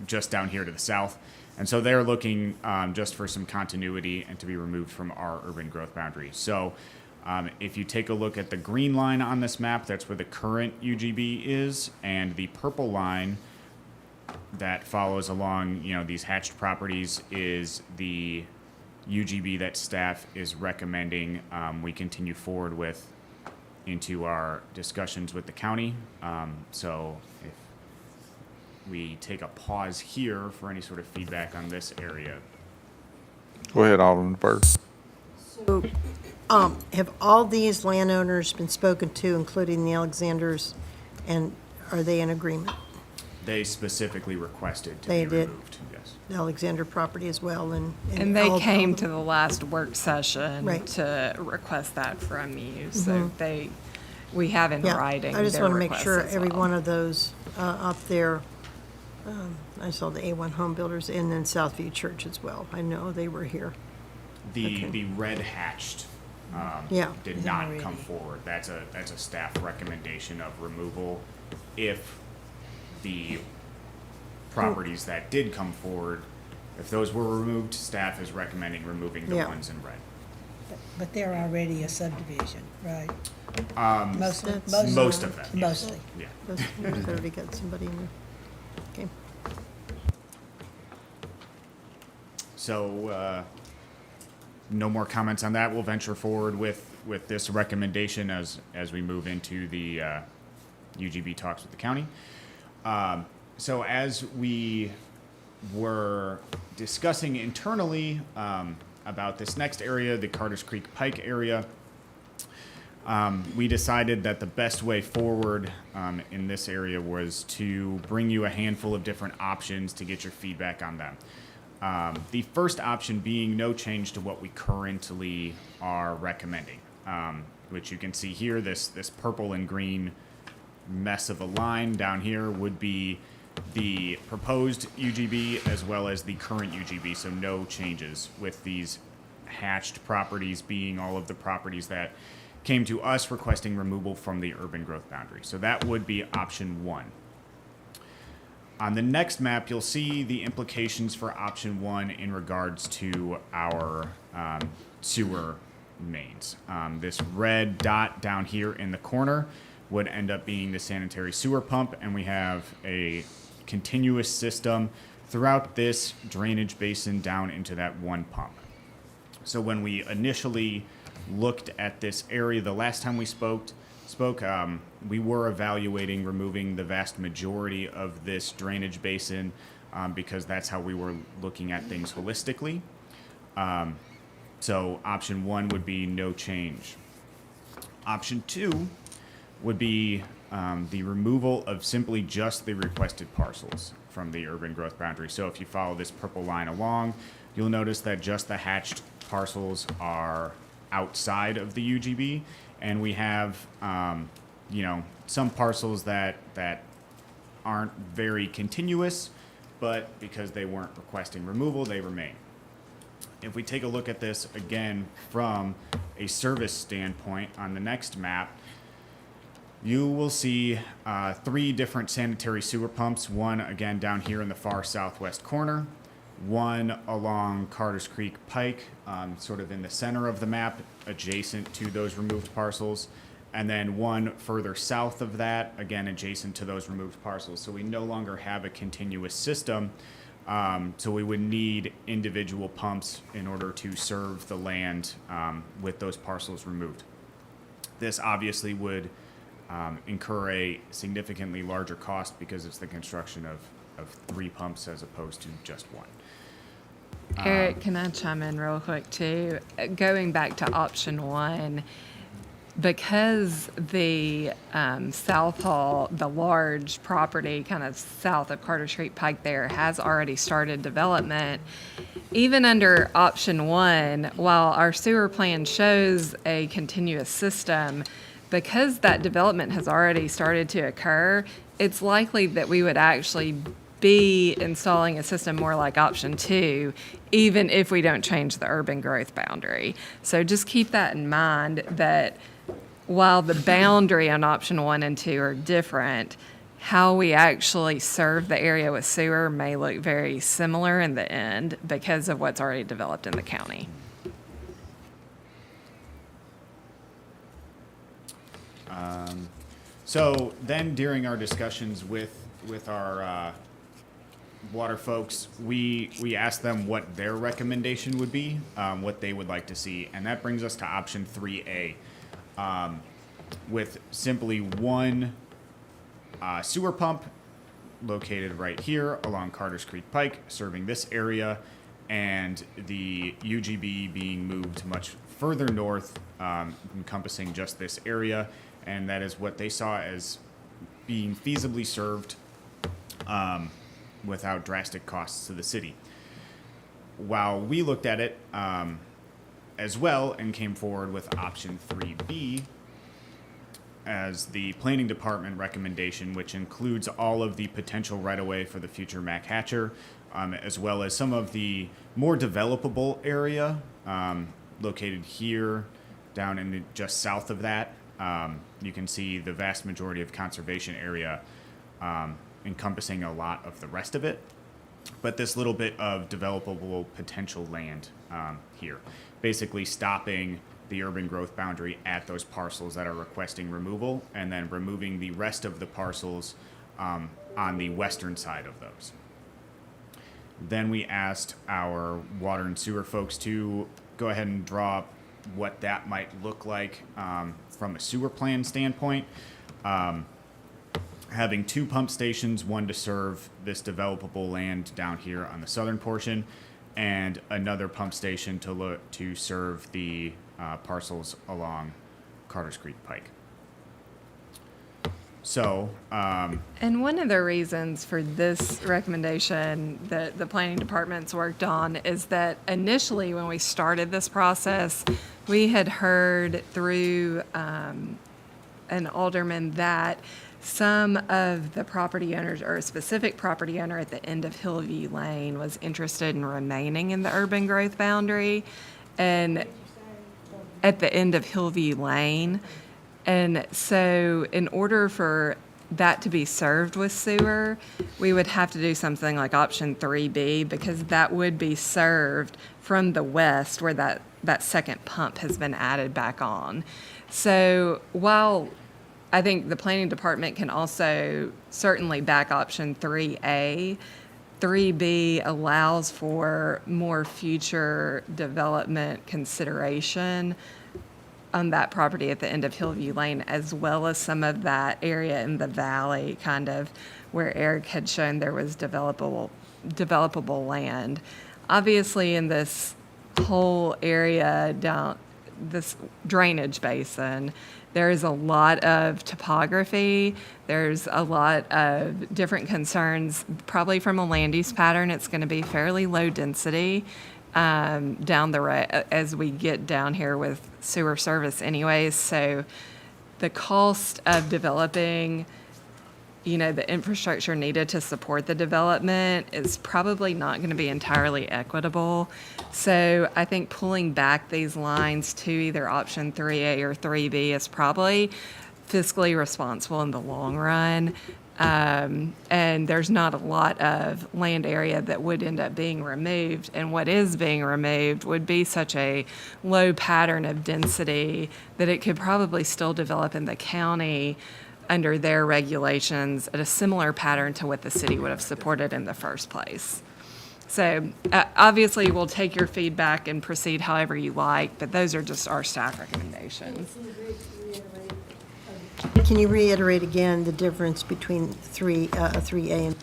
just down here to the south. And so they're looking just for some continuity and to be removed from our urban growth boundary. So if you take a look at the green line on this map, that's where the current UGB is, and the purple line that follows along, these hatched properties is the UGB that staff is recommending we continue forward with into our discussions with the county. So if we take a pause here for any sort of feedback on this area. Go ahead, Alderman Byrd. So, have all these landowners been spoken to, including the Alexanders, and are they in agreement? They specifically requested to They be did. removed, yes. The Alexander property as well, and And they all- came all to the last work session Right. to request that from you, so we have in Yeah, writing I just their want to make requests sure as every well. one of those up there, I saw the A1 Home Builders and then Southview Church as well. I know they were here. The red hatched Yeah. did not come forward. That's a staff recommendation of removal. If the properties that did come forward, if those were removed, staff is recommending removing the Yeah. ones in red. But they're already a subdivision, right? Most of Most of them, yes. Mostly. Yeah. They've already got somebody in there. Okay. So, no more comments on that. We'll venture forward with this recommendation as we move into the UGB talks with the county. So as we were discussing internally about this next area, the Carters Creek Pike area, we decided that the best way forward in this area was to bring you a handful of different options to get your feedback on them. The first option being no change to what we currently are recommending, which you can see here, this purple and green mess of a line down here would be the proposed UGB as well as the current UGB, so no changes, with these hatched properties being all of the properties that came to us requesting removal from the urban growth boundary. So that would be option 1. On the next map, you'll see the implications for option 1 in regards to our sewer mains. This red dot down here in the corner would end up being the sanitary sewer pump, and we have a continuous system throughout this drainage basin down into that one pump. So when we initially looked at this area, the last time we spoke, we were evaluating removing the vast majority of this drainage basin because that's how we were looking at things holistically. So option 1 would be no change. Option 2 would be the removal of simply just the requested parcels from the urban growth boundary. So if you follow this purple line along, you'll notice that just the hatched parcels are outside of the UGB, and we have some parcels that aren't very continuous, but because they weren't requesting removal, they remain. If we take a look at this again from a service standpoint on the next map, you will see 3 different sanitary sewer pumps, one again down here in the far southwest corner, one along Carter's Creek Pike, sort of in the center of the map, adjacent to those removed parcels, and then one further south of that, again adjacent to those removed parcels. So we no longer have a continuous system, so we would need individual pumps in order to serve the land with those parcels removed. This obviously would incur a significantly larger cost because it's the construction of 3 pumps as opposed to just 1. Eric, can I chime in real quick too? Going back to option 1, because the South Hall, the large property kind of south of Carter Street Pike there has already started development, even under option 1, while our sewer plan shows a continuous system, because that development has already started to occur, it's likely that we would actually be installing a system more like option 2, even if we don't change the urban growth boundary. So just keep that in mind, that while the boundary on option 1 and 2 are different, how we actually serve the area with sewer may look very similar in the end because of what's already developed in the county. So then during our discussions with our water folks, we asked them what their recommendation would be, what they would like to see, and that brings us to option 3A, with simply 1 sewer pump located right here along Carter's Creek Pike, serving this area, and the UGB being moved much further north, encompassing just this area, and that is what they saw as being feasibly served without drastic costs to the city. While we looked at it as well and came forward with option 3B as the planning department recommendation, which includes all of the potential right-of-way for the future Mac Hatcher, as well as some of the more developable area located here down in just south of that. You can see the vast majority of conservation area encompassing a lot of the rest of it, but this little bit of developable potential land here, basically stopping the urban growth boundary at those parcels that are requesting removal, and then removing the rest of the parcels on the western side of those. Then we asked our water and sewer folks to go ahead and draw up what that might look like from a sewer plan standpoint. Having 2 pump stations, one to serve this developable land down here on the southern portion, and another pump station to serve the parcels along Carter's Creek Pike. So, and one of the reasons for this recommendation that the planning department's worked on is that initially when we started this process, we had heard through an alderman that some of the property owners, or a specific property owner at the end of Hillview Lane, was interested in remaining in the urban growth boundary, and at the end of Hillview Lane. And so in order for that to be served with sewer, we would have to do something like option 3B, because that would be served from the west where that second pump has been added back on. So while I think the planning department can also certainly back option 3A, 3B allows for more future development consideration on that property at the end of Hillview Lane, as well as some of that area in the valley, kind of where Eric had shown there was developable land. Obviously, in this whole area down this drainage basin, there is a lot of topography. There's a lot of different concerns. Probably from a land use pattern, it's going to be fairly low density down the road as we get down here with sewer service anyways. So the cost of developing the infrastructure needed to support the development is probably not going to be entirely equitable. So I think pulling back these lines to either option 3A or 3B is probably fiscally responsible in the long run. And there's not a lot of land area that would end up being removed. And what is being removed would be such a low pattern of density that it could probably still develop in the county under their regulations at a similar pattern to what the city would have supported in the first place. So obviously, we'll take your feedback and proceed however you like, but those are just our staff recommendations. Can you reiterate again the difference between 3A and?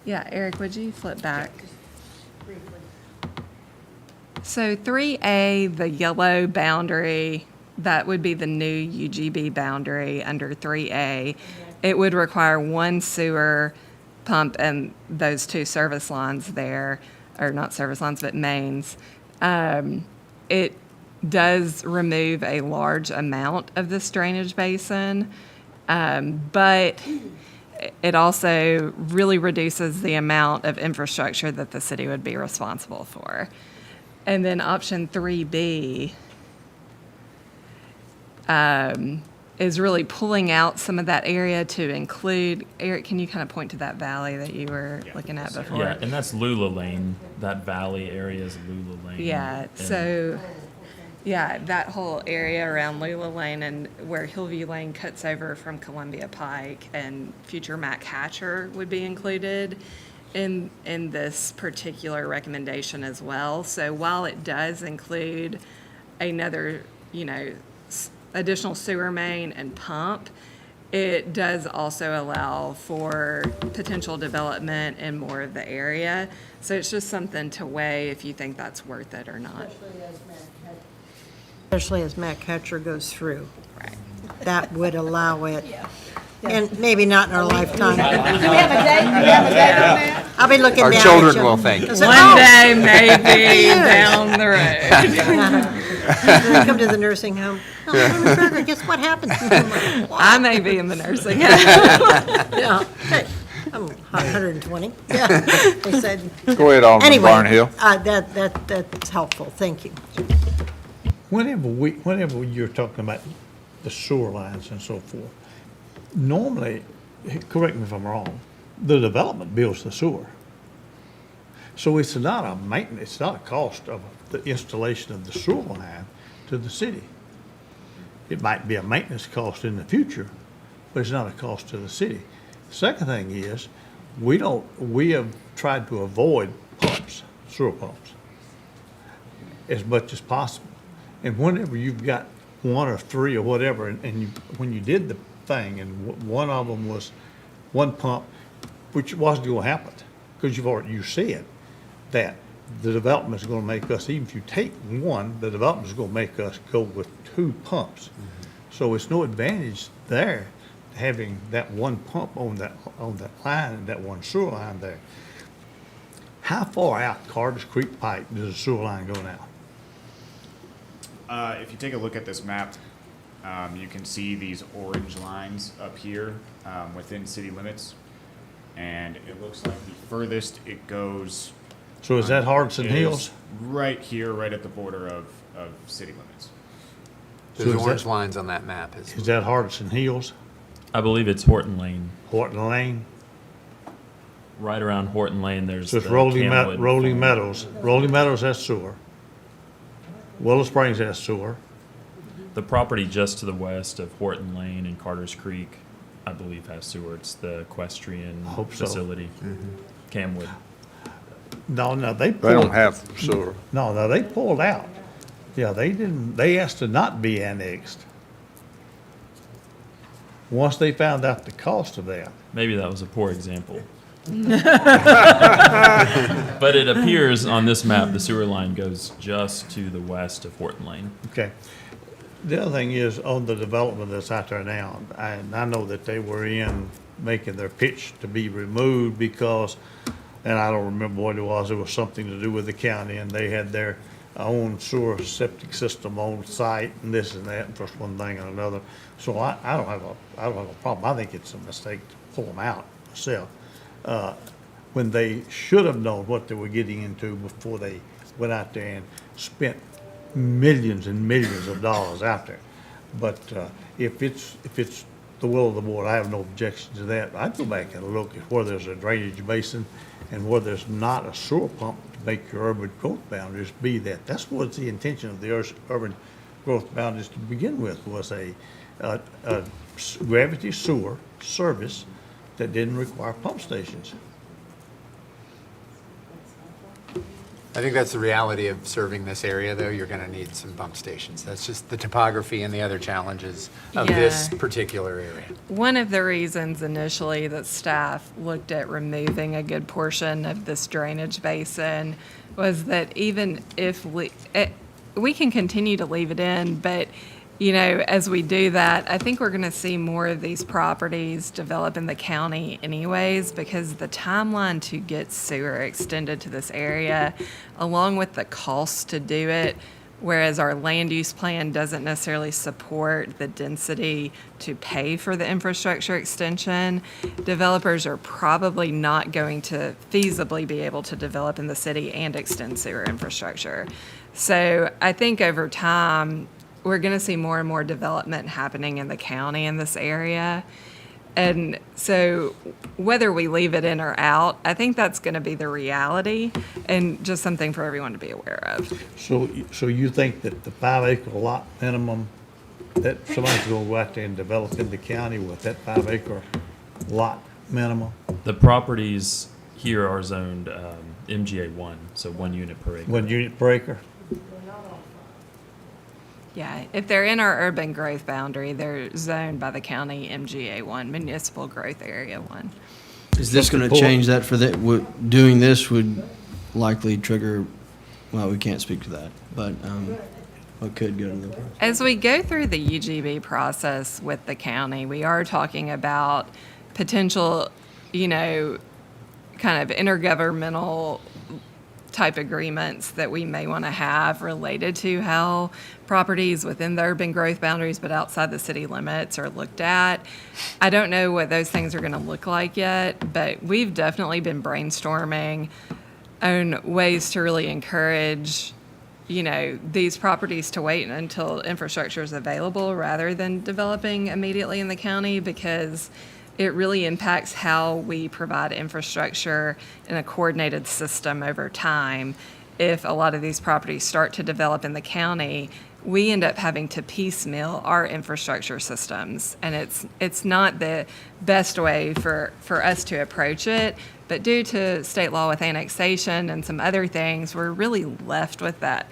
Yeah, Eric, would you flip back? So 3A, the yellow boundary, that would be the new UGB boundary under 3A. It would require one sewer pump and those two service lines there, or not service lines, but mains. It does remove a large amount of this drainage basin, but it also really reduces the amount of infrastructure that the city would be responsible for. And then option 3B is really pulling out some of that area to include, Eric, can you kind of point to that valley that you were looking at before? Yeah, and that's Lula Lane. That valley area is Lula Lane. Yeah, so, yeah, that whole area around Lula Lane and where Hillview Lane cuts over from Columbia Pike and future Mac Hatcher would be included in this particular recommendation as well. So while it does include another, additional sewer main and pump, it does also allow for potential development in more of the area. So it's just something to weigh if you think that's worth it or not. Especially as Mac Hatcher goes through. Right. That would allow it. And maybe not in our lifetime. Do we have a date? Do we have a date on that? I'll be looking Our down at children you. will think. I'll say, One "Oh, day, maybe years." down the road. When I come to the nursing home, oh, Mrs. Berger, guess what happened? I'm like, "What?" I may be in the nursing home. Yeah, hey, I'm 120. Yeah, they said. Go ahead, Alderman Anyway, Barnhill. That's helpful. Thank you. Whenever you're talking about the sewer lines and so forth, normally, correct me if I'm wrong, the development builds the sewer. So it's not a maintenance, it's not a cost of the installation of the sewer line to the city. It might be a maintenance cost in the future, but it's not a cost to the city. Second thing is, we have tried to avoid pumps, sewer pumps, as much as possible. And whenever you've got one or three or whatever, when you did the thing, and one of them was one pump, which wasn't going to happen, because you said that the development is going to make us, even if you take one, the development is going to make us go with two pumps. So it's no advantage there having that one pump on that line and that one sewer line there. How far out Carter's Creek Pike does the sewer line go now? If you take a look at this map, you can see these orange lines up here within city limits. And it looks like the furthest it goes. So is that Hardison is Hills? Right here, right at the border of city limits. So There's is orange that- lines on that map. Is that Hardison Hills? I believe it's Horton Lane. Horton Lane? Right around Horton Lane, there's So it's the Rolling Camwood farm. Meadows. Rolling Meadows has sewer. Willow Springs has sewer. The property just to the west of Horton Lane and Carter's Creek, I believe, has sewer. It's the equestrian Hope so. facility, Camwood. No, they pulled. They don't have sewer. No, they pulled out. Yeah, they didn't, they asked to not be annexed. Once they found out the cost of that. Maybe that was a poor example. But it appears on this map, the sewer line goes just to the west of Horton Lane. Okay. The other thing is on the development that's out there now, and I know that they were making their pitch to be removed because, and I don't remember what it was something to do with the county, and they had their own sewer septic system on site and this and that, and first one thing and another. So I don't have a problem. I think it's a mistake to pull them out. myself, when they should have known what they were getting into before they went out there and spent millions and millions of dollars out there. But if it's the will of the board, I have no objection to that. I'd go back and look at where there's a drainage basin and where there's not a sewer pump to make your urban growth boundaries be that. That's what's the intention of the urban growth boundaries to begin with, was a gravity sewer service that didn't require pump stations. I think that's the reality of serving this area, though. You're going to need some pump stations. That's just the topography and the other challenges of this Yeah. particular area. One of the reasons initially that staff looked at removing a good portion of this drainage basin was that even if we can continue to leave it in, but as we do that, I think we're going to see more of these properties develop in the county anyways, because the timeline to get sewer extended to this area, along with the cost to do it, whereas our land use plan doesn't necessarily support the density to pay for the infrastructure extension, developers are probably not going to feasibly be able to develop in the city and extend sewer infrastructure. So I think over time, we're going to see more and more development happening in the county in this area. And so whether we leave it in or out, I think that's going to be the reality and just something for everyone to be aware of. So you think that the 5-acre lot minimum, that somebody's gonna go out there and develop in the county with that 5-acre lot minimum? The properties here are zoned MGA 1, so 1 unit per acre. 1 unit per acre? Yeah, if they're in our urban growth boundary, they're zoned by the county MGA 1, Municipal Growth Area 1. Is this going to change that for that? Doing this would likely trigger, well, we can't speak to that, but what could go to the. As we go through the UGB process with the county, we are talking about potential, kind of intergovernmental type agreements that we may want to have related to how properties within the urban growth boundaries but outside the city limits are looked at. I don't know what those things are going to look like yet, but we've definitely been brainstorming on ways to really encourage these properties to wait until infrastructure is available rather than developing immediately in the county, because it really impacts how we provide infrastructure in a coordinated system over time. If a lot of these properties start to develop in the county, we end up having to piecemeal our infrastructure systems. And it's not the best way for us to approach it. But due to state law with annexation and some other things, we're really left with that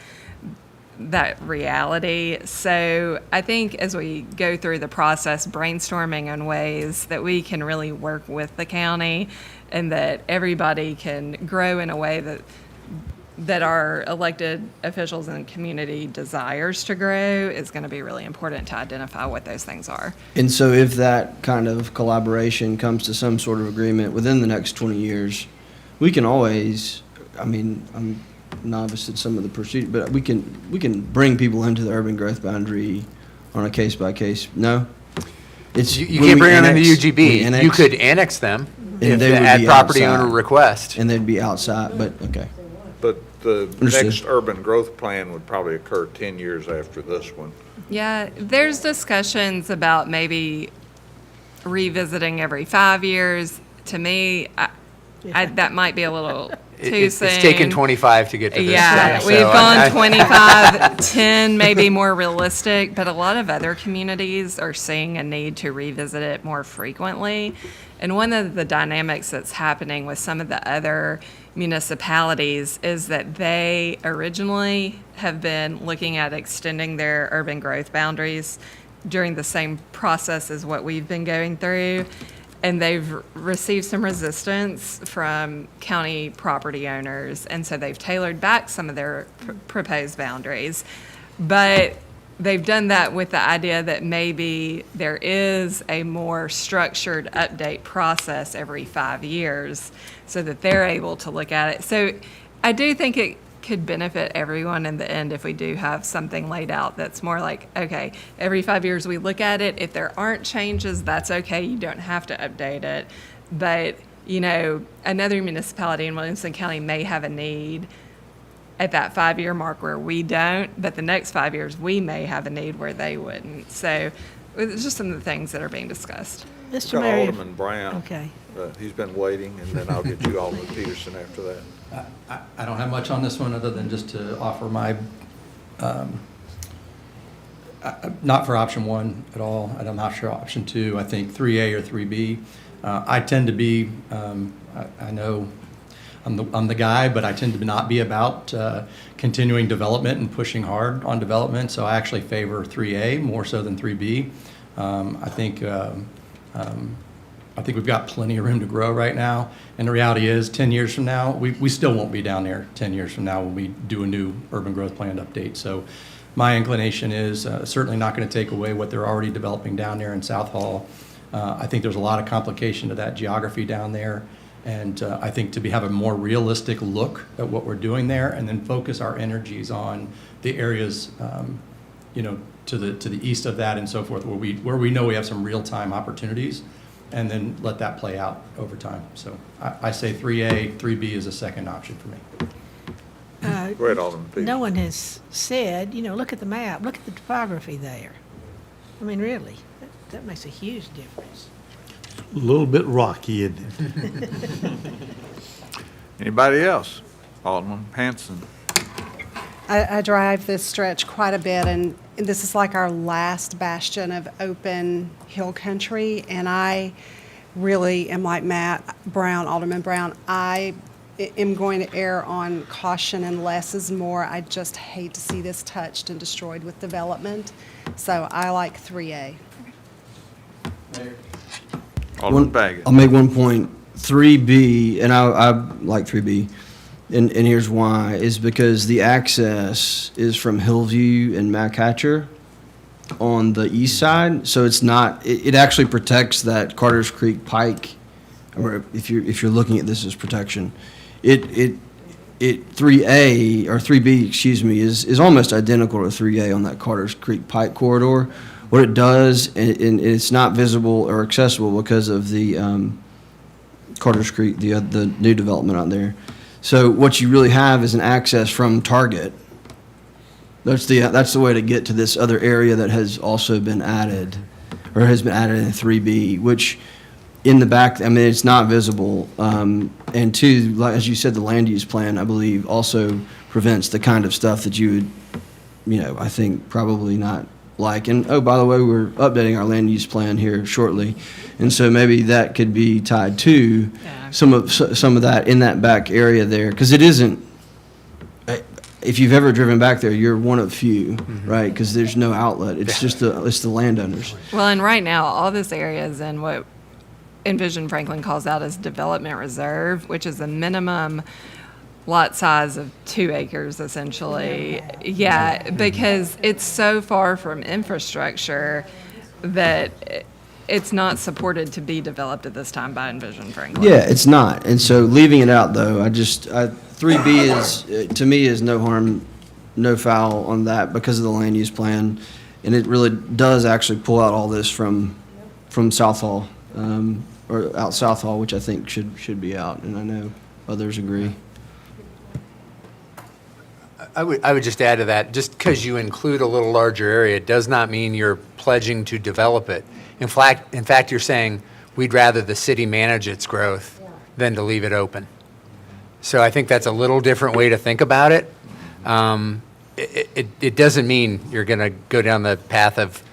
reality. So I think as we go through the process, brainstorming on ways that we can really work with the county and that everybody can grow in a way that our elected officials and community desires to grow is going to be really important to identify what those things are. And so if that kind of collaboration comes to some sort of agreement within the next 20 years, we can always, I'm novice at some of the procedure, but we can bring people into the urban growth boundary on a case by case. No, it's You can't bring them into UGB. You could annex them if they would at be property outside. owner request. And they'd be outside, but okay. But the Understood. next urban growth plan would probably occur 10 years after this one. Yeah, there's discussions about maybe revisiting every 5 years. To me, that might be a little too soon. It's taken 25 to get to this. Yeah, thing, we've so gone 25, 10 maybe more realistic, but a lot of other communities are seeing a need to revisit it more frequently. And one of the dynamics that's happening with some of the other municipalities is that they originally have been looking at extending their urban growth boundaries during the same process as what we've been going through. And they've received some resistance from county property owners, and so they've tailored back some of their proposed boundaries. But they've done that with the idea that maybe there is a more structured update process every 5 years so that they're able to look at it. So I do think it could benefit everyone in the end if we do have something laid out that's more like, okay, every 5 years we look at it. If there aren't changes, that's okay. You don't have to update it. But, another municipality in Williamson County may have a need at that 5-year mark where we don't, but the next 5 years, we may have a need where they wouldn't. So it's just some of the things that are being discussed. Mr. Got Mayor. Alderman Brown. Okay. He's been waiting, and then I'll get you Alderman Peterson after that. I don't have much on this one other than just to offer my, not for option 1 at all. I'm not sure option 2. I think 3A or 3B. I tend to be, I know I'm the guy, but I tend to not be about continuing development and pushing hard on development. So I actually favor 3A more so than 3B. I think we've got plenty of room to grow right now. And the reality is, 10 years from now, we still won't be down there 10 years from now when we do a new urban growth plan update. So my inclination is certainly not going to take away what they're already developing down there in South Hall. I think there's a lot of complication to that geography down there. And I think to have a more realistic look at what we're doing there and then focus our energies on the areas, to the east of that and so forth, where we know we have some real-time opportunities, and then let that play out over time. So I say 3A, 3B is a second option for me. Go ahead, Alderman Peterson. No one has said, look at the map, look at the topography there. I mean, really, that makes a huge difference. A little bit rocky, isn't it? Anybody else? Alderman Hanson. I drive this stretch quite a bit, and this is like our last bastion of open hill country, and I really am like Matt Brown, Alderman Brown. I am going to err on caution and less is more. I just hate to see this touched and destroyed with development, so I like 3A. Alderman Baggett. I'll make one point. 3B, and I like 3B, and here's why, is because the access is from Hillview and McHatcher on the east side, so it's not, it actually protects that Carter's Creek Pike, or if you're looking at this as protection. It 3A, or 3B, excuse me, is almost identical to 3A on that Carter's Creek Pike corridor. What it does, and it's not visible or accessible because of the Carter's Creek, the new development out there. So what you really have is an access from Target. That's the way to get to this other area that has also been added, or has been added in 3B, which in the back, I mean, it's not visible. And two, like, as you said, the land use plan, I believe, also prevents the kind of stuff that you would, I think probably not like. And, oh, by the way, we're updating our land use plan here shortly. And so maybe that could be tied to some of that in that back area there. Because it isn't, if you've ever driven back there, you're one of few, right? Because there's no outlet. It's just it's the landowners. Well, and right now, all this area is in what Envision Franklin calls out as development reserve, which is a minimum lot size of 2 acres, essentially. Yeah, because it's so far from infrastructure that it's not supported to be developed at this time by Envision Franklin. Yeah, it's not. And so leaving it out, though, 3B is, to me, is no harm, no foul on that because of the land use plan. And it really does actually pull out all this from South Hall, or out South Hall, which I think should be out. And I know others agree. I would just add to that, just because you include a little larger area does not mean you're pledging to develop it. In fact, you're saying we'd rather the city manage its growth than to leave it open. So I think that's a little different way to think about it. It doesn't mean you're going to go down the path of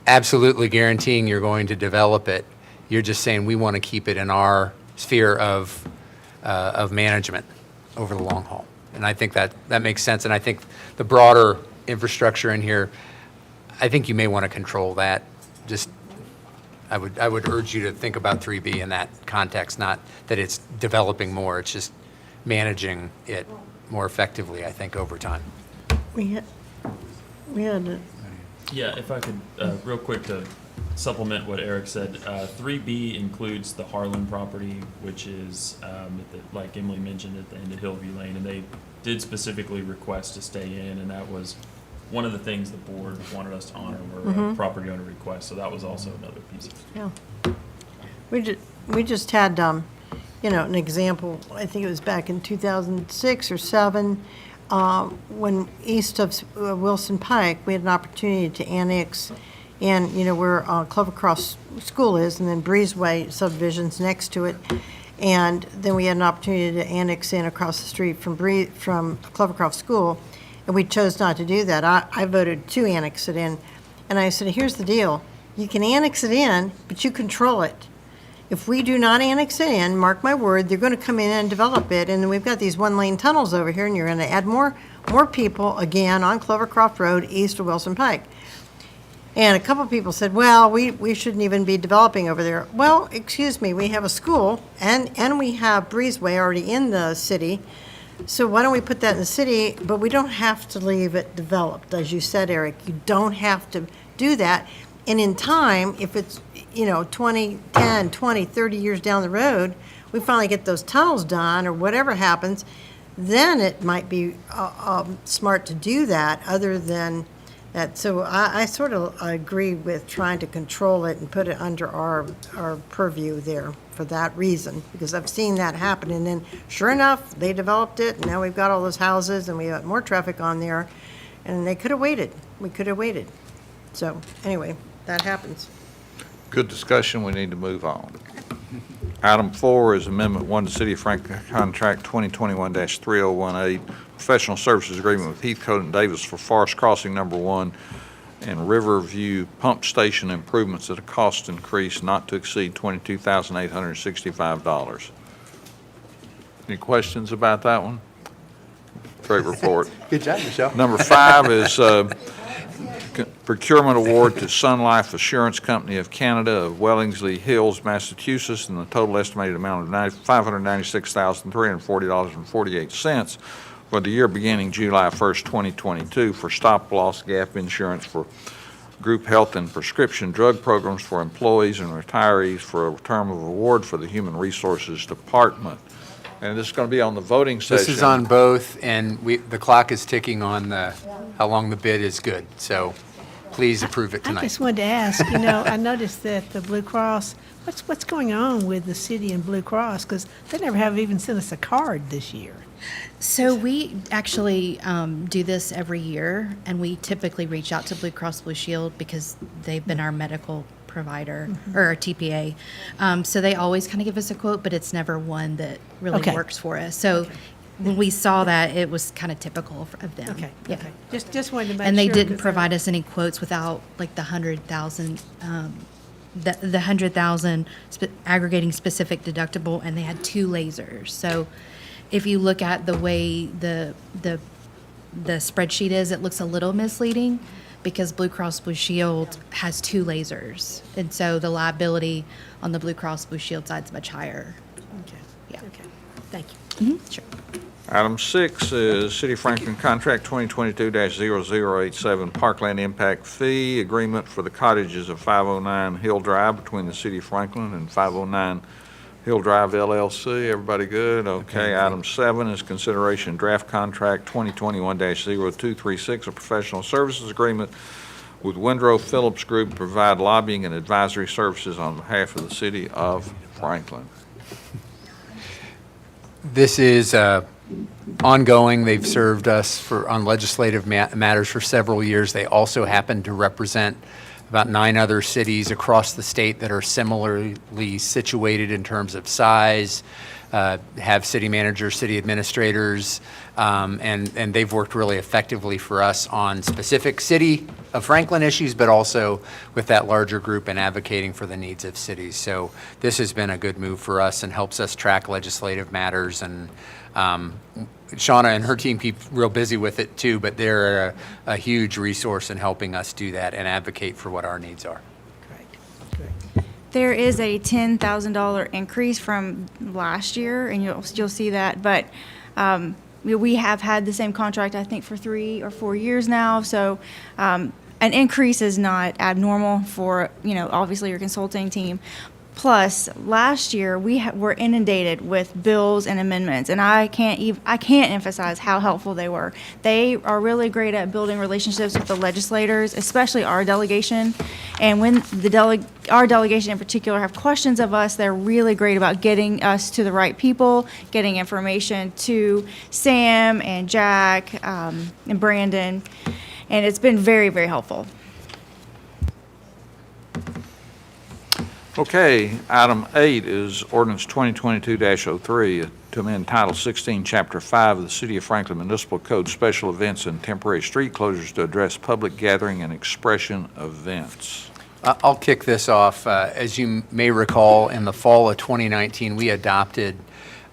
absolutely guaranteeing you're going to develop it. You're just saying we want to keep it in our sphere of management over the long haul. And I think that makes sense. And I think the broader infrastructure in here, I think you may want to control that. Just, I would urge you to think about 3B in that context, not that it's developing more, it's just managing it more effectively, I think, over time. We had Yeah, if I could, real quick to supplement what Eric said, 3B includes the Harlan property, which is, like Emily mentioned, at the end of Hillview Lane, and they did specifically request to stay in, and that was one of the things the board wanted us to honor were property owner requests, so that was also another piece of it. Yeah. we just had, you know, an example, I think it was back in 2006 or 7, when east of Wilson Pike, we had an opportunity to annex, and, you know, where Clovercroft School is, and then Breezeway subdivision's next to it. And then we had an opportunity to annex in across the street from Clovercroft School, and we chose not to do that. I voted to annex it in, and I said, here's the deal. You can annex it in, but you control it. If we do not annex it in, mark my word, they're going to come in and develop it, and then we've got these one-lane tunnels over here, and you're going to add more people, again, on Clovercroft Road, east of Wilson Pike. And a couple people said, well, we shouldn't even be developing over there. Well, excuse me, we have a school, and we have Breezeway already in the city, so why don't we put that in the city, but we don't have to leave it developed, as you said, Eric. You don't have to do that. And in time, if it's, you know, 10, 20, 30 years down the road, we finally get those tunnels done or whatever happens, then it might be smart to do that other than that. So I sort of agree with trying to control it and put it under our purview there for that reason, because I've seen that happen. And then sure enough, they developed it, and now we've got all those houses and we got more traffic on there, and they could have waited. We could have waited. So anyway, that happens. Good discussion, we need to move on. Item 4 is Amendment 1 to City of Franklin Contract 2021-3018, Professional Services Agreement with Heathcote and Davis for Forest Crossing Number 1 and Riverview Pump Station improvements at a cost increase not to exceed $22,865. Any questions about that one? Great report. Good job, Michelle. Number 5 is procurement award to Sun Life Assurance Company of Canada of Wellingsley Hills, Massachusetts, and the total estimated amount of $596,340.48 for the year beginning July 1st, 2022 for stop-loss gap insurance for group health and prescription drug programs for employees and retirees for a term of award for the Human Resources Department. And this is going to be on the voting session. This is on both, and the clock is ticking on how long the bid is good. So please approve it I tonight. just wanted to ask, you know, I noticed that the Blue Cross, what's going on with the city and Blue Cross? Because they never have even sent us a card this year. So we actually do this every year, and we typically reach out to Blue Cross Blue Shield because they've been our medical provider or our TPA. So they always kind of give us a quote, but it's never one that really works for us. So when we saw that, it was kind of typical of them. Okay. Yeah. Okay. Just wanted to make sure. And they didn't 'cause provide us any quotes without like the 100,000, the 100,000 aggregating specific deductible, and they had 2 lasers. So if you look at the way the spreadsheet is, it looks a little misleading because Blue Cross Blue Shield has 2 lasers. And so the liability on the Blue Cross Blue Shield side is much higher. Okay. Yeah. Okay. Thank you. Sure. Item 6 is City of Franklin Contract 2022-0087 Parkland Impact Fee Agreement for the cottages of 509 Hill Drive between the City of Franklin and 509 Hill Drive LLC. Everybody good? Okay. Item 7 is consideration draft contract 2021-0236, a professional services agreement with Windrow Phillips Group to provide lobbying and advisory services on behalf of the City of Franklin. This is ongoing. They've served us on legislative matters for several years. They also happen to represent about 9 other cities across the state that are similarly situated in terms of size, have city managers, city administrators, and they've worked really effectively for us on specific City of Franklin issues, but also with that larger group and advocating for the needs of cities. So this has been a good move for us and helps us track legislative matters. And Shauna and her team keep real busy with it too, but they're a huge resource in helping us do that and advocate for what our needs are. There is a $10,000 increase from last year, and you'll see that. But we have had the same contract, I think, for 3 or 4 years now. So an increase is not abnormal for, obviously your consulting team. Plus, last year, we were inundated with bills and amendments, and I can't emphasize how helpful they were. They are really great at building relationships with the legislators, especially our delegation. And when our delegation in particular have questions of us, they're really great about getting us to the right people, getting information to Sam and Jack and Brandon, and it's been very, very helpful. Okay, item 8 is ordinance 2022-03 to amend Title 16, Chapter 5 of the City of Franklin Municipal Code, Special Events and Temporary Street Closures to address public gathering and expression events. I'll kick this off. As you may recall, in the fall of 2019, we adopted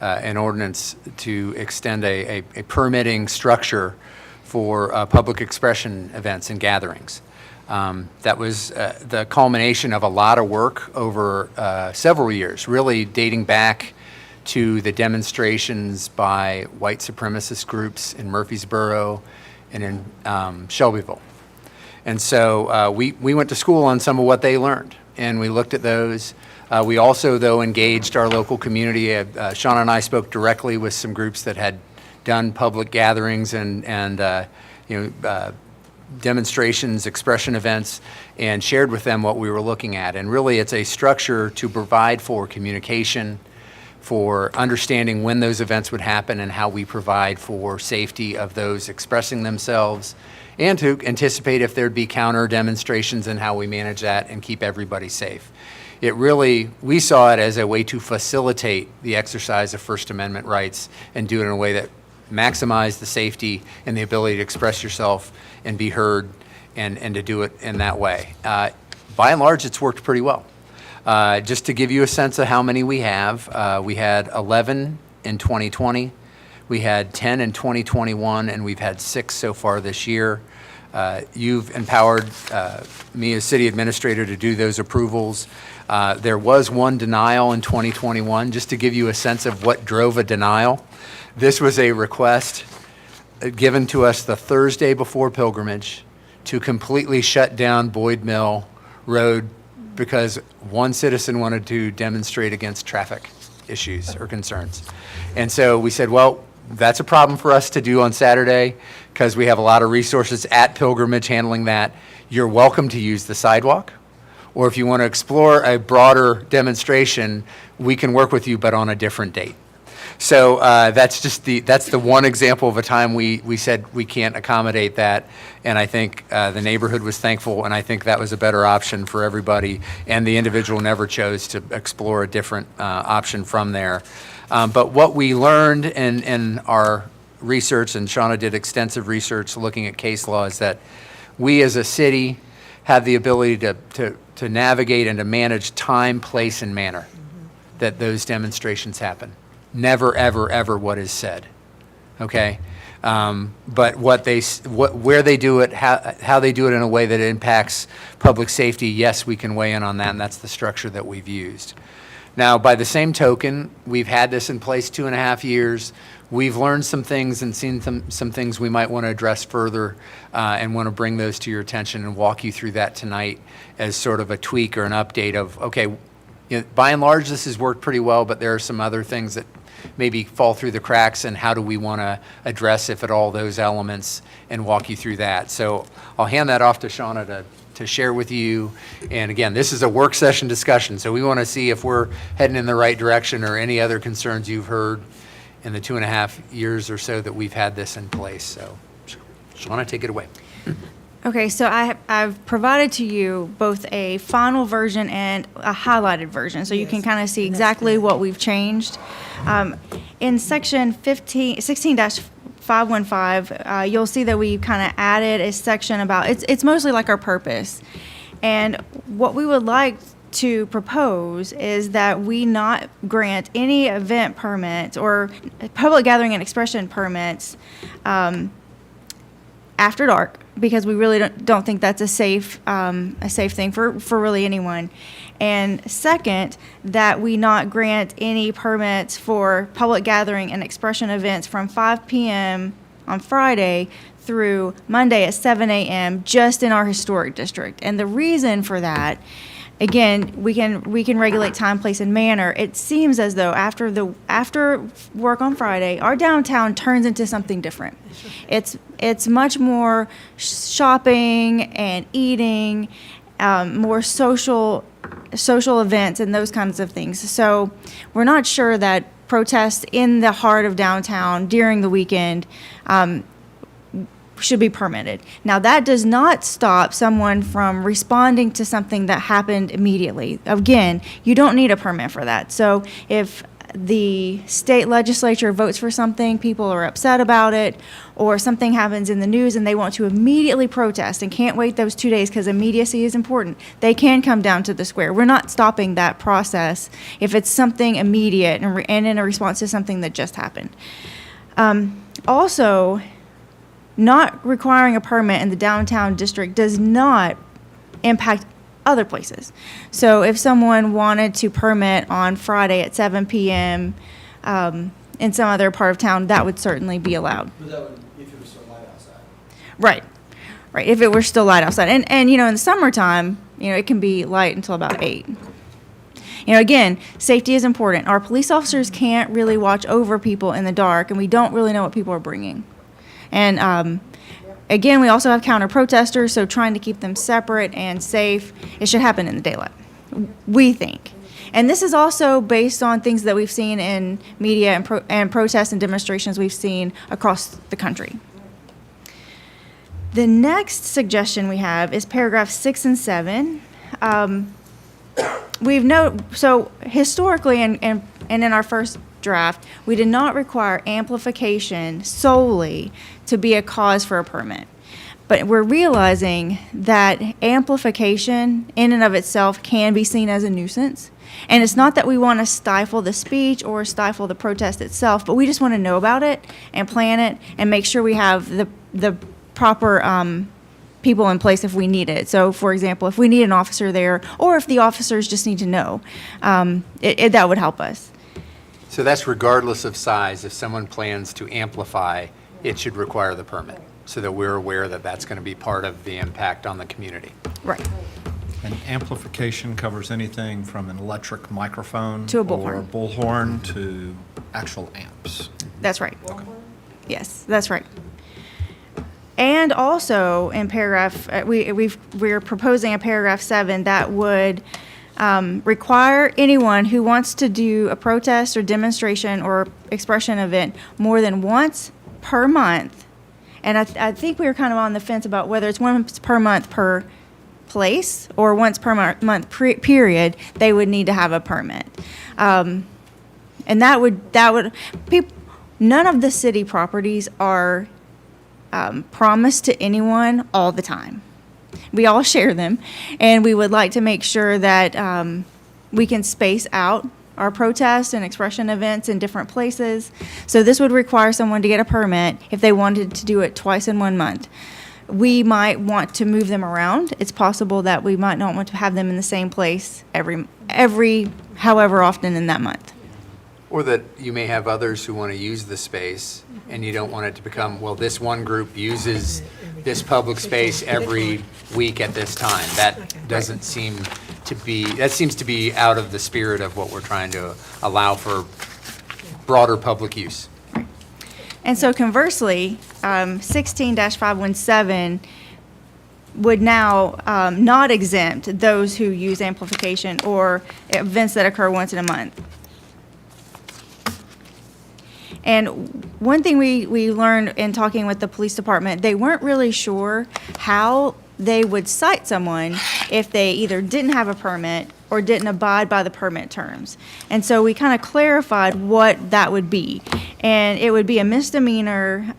an ordinance to extend a permitting structure for public expression events and gatherings. That was the culmination of a lot of work over several years, really dating back to the demonstrations by white supremacist groups in Murfreesboro and in Shelbyville. And so we went to school on some of what they learned, and we looked at those. We also, though, engaged our local community. Sean and I spoke directly with some groups that had done public gatherings and demonstrations, expression events, and shared with them what we were looking at. And really, it's a structure to provide for communication, for understanding when those events would happen and how we provide for safety of those expressing themselves, and to anticipate if there'd be counter demonstrations and how we manage that and keep everybody safe. We saw it as a way to facilitate the exercise of First Amendment rights and do it in a way that maximize the safety and the ability to express yourself and be heard and to do it in that way. By and large, it's worked pretty well. Just to give you a sense of how many we have, we had 11 in 2020, we had 10 in 2021, and we've had 6 so far this year. You've empowered me as city administrator to do those approvals. There was one denial in 2021, just to give you a sense of what drove a denial. This was a request given to us the Thursday before pilgrimage to completely shut down Boyd Mill Road because one citizen wanted to demonstrate against traffic issues or concerns. And so we said, well, that's a problem for us to do on Saturday because we have a lot of resources at Pilgrimage handling that. You're welcome to use the sidewalk, or if you want to explore a broader demonstration, we can work with you, but on a different date. So that's the one example of a time we said we can't accommodate that, and I think the neighborhood was thankful, and I think that was a better option for everybody, and the individual never chose to explore a different option from there. But what we learned in our research, and Shauna did extensive research looking at case law, is that we as a city have the ability to navigate and to manage time, place, and manner that those demonstrations happen. Never, ever, ever what is said, okay? But where they do it, how they do it in a way that impacts public safety, yes, we can weigh in on that, and that's the structure that we've used. Now, by the same token, we've had this in place 2.5 years. We've learned some things and seen some things we might want to address further and want to bring those to your attention and walk you through that tonight as sort of a tweak or an update of, okay, by and large, this has worked pretty well, but there are some other things that maybe fall through the cracks, and how do we want to address, if at all, those elements and walk you through that. So I'll hand that off to Shauna to share with you. And again, this is a work session discussion, so we want to see if we're heading in the right direction or any other concerns you've heard in the 2.5 years or so that we've had this in place. So Shauna, take it away. Okay, so I've provided to you both a final version and a highlighted version, so you can kind of see exactly what we've changed. In section 16-515, you'll see that we kind of added a section about, it's mostly like our purpose. And what we would like to propose is that we not grant any event permits or public gathering and expression permits after dark, because we really don't think that's a safe thing for really anyone. And second, that we not grant any permits for public gathering and expression events from 5 p.m. on Friday through Monday at 7 a.m. just in our historic district. And the reason for that again, we can regulate time, place, and manner. It seems as though after work on Friday, our downtown turns into something different. It's much more shopping and eating, more social events and those kinds of things. So we're not sure that protests in the heart of downtown during the weekend should be permitted. Now, that does not stop someone from responding to something that happened immediately. Again, you don't need a permit for that. So if the state legislature votes for something, people are upset about it, or something happens in the news and they want to immediately protest and can't wait those 2 days because immediacy is important, they can come down to the square. We're not stopping that process if it's something immediate and in a response to something that just happened. Also, not requiring a permit in the downtown district does not impact other places. So if someone wanted to permit on Friday at 7 p.m. In some other part of town, that would certainly be allowed. But that would, if it was so light outside. Right. Right. If it were still light outside. And in the summertime, it can be light until about 8. Again, safety is important. Our police officers can't really watch over people in the dark, and we don't really know what people are bringing. And again, we also have counter protesters, so trying to keep them separate and safe, it should happen in the daylight, we think. And this is also based on things that we've seen in media and protests and demonstrations we've seen across the country. The next suggestion we have is paragraph 6 and 7. So historically and in our first draft, we did not require amplification solely to be a cause for a permit. But we're realizing that amplification in and of itself can be seen as a nuisance. And it's not that we want to stifle the speech or stifle the protest itself, but we just want to know about it and plan it and make sure we have the proper people in place if we need it. So, for example, if we need an officer there, or if the officers just need to know, that would help us. So that's regardless of size. If someone plans to amplify, it should require the permit, so that we're aware that that's going to be part of the impact on the community. Right. And amplification covers anything from an electric microphone To a bullhorn. or a bullhorn to actual amps. That's right. Yes, that's right. And also in paragraph, we're proposing a paragraph 7 that would require anyone who wants to do a protest or demonstration or expression event more than once per month. And I think we were kind of on the fence about whether it's once per month per place or once per month period, they would need to have a permit. And that would none of the city properties are promised to anyone all the time. We all share them, and we would like to make sure that we can space out our protests and expression events in different places. So this would require someone to get a permit if they wanted to do it twice in 1 month. We might want to move them around. It's possible that we might not want to have them in the same place every however often in that month. Or that you may have others who want to use the space, and you don't want it to become, well, this one group uses this public space every week at this time. That doesn't seem to be, that seems to be out of the spirit of what we're trying to allow for broader public use. And so conversely, 16-517 would now not exempt those who use amplification or events that occur once in a month. And one thing we learned in talking with the police department, they weren't really sure how they would cite someone if they either didn't have a permit or didn't abide by the permit terms. And so we kind of clarified what that would be. And it would be a misdemeanor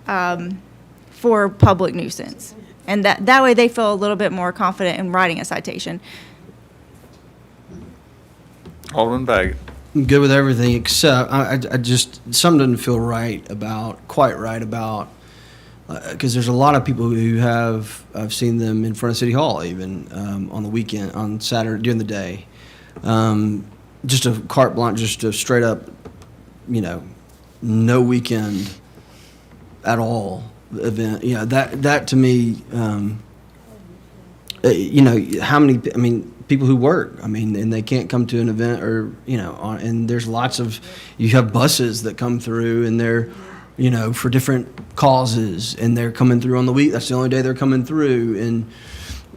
for public nuisance. And that way they feel a little bit more confident in writing a citation. Alderman Baggett. I'm good with everything except I just something doesn't feel quite right about because there's a lot of people who I've seen them in front of City Hall even on the weekend, on Saturday during the day, just a carte blanche, just a straight up, no weekend at all event. That to me, how many? people who work. I mean, and they can't come to an event or, and there's lots of, you have buses that come through and they're, for different causes, and they're coming through on the week. That's the only day they're coming through. And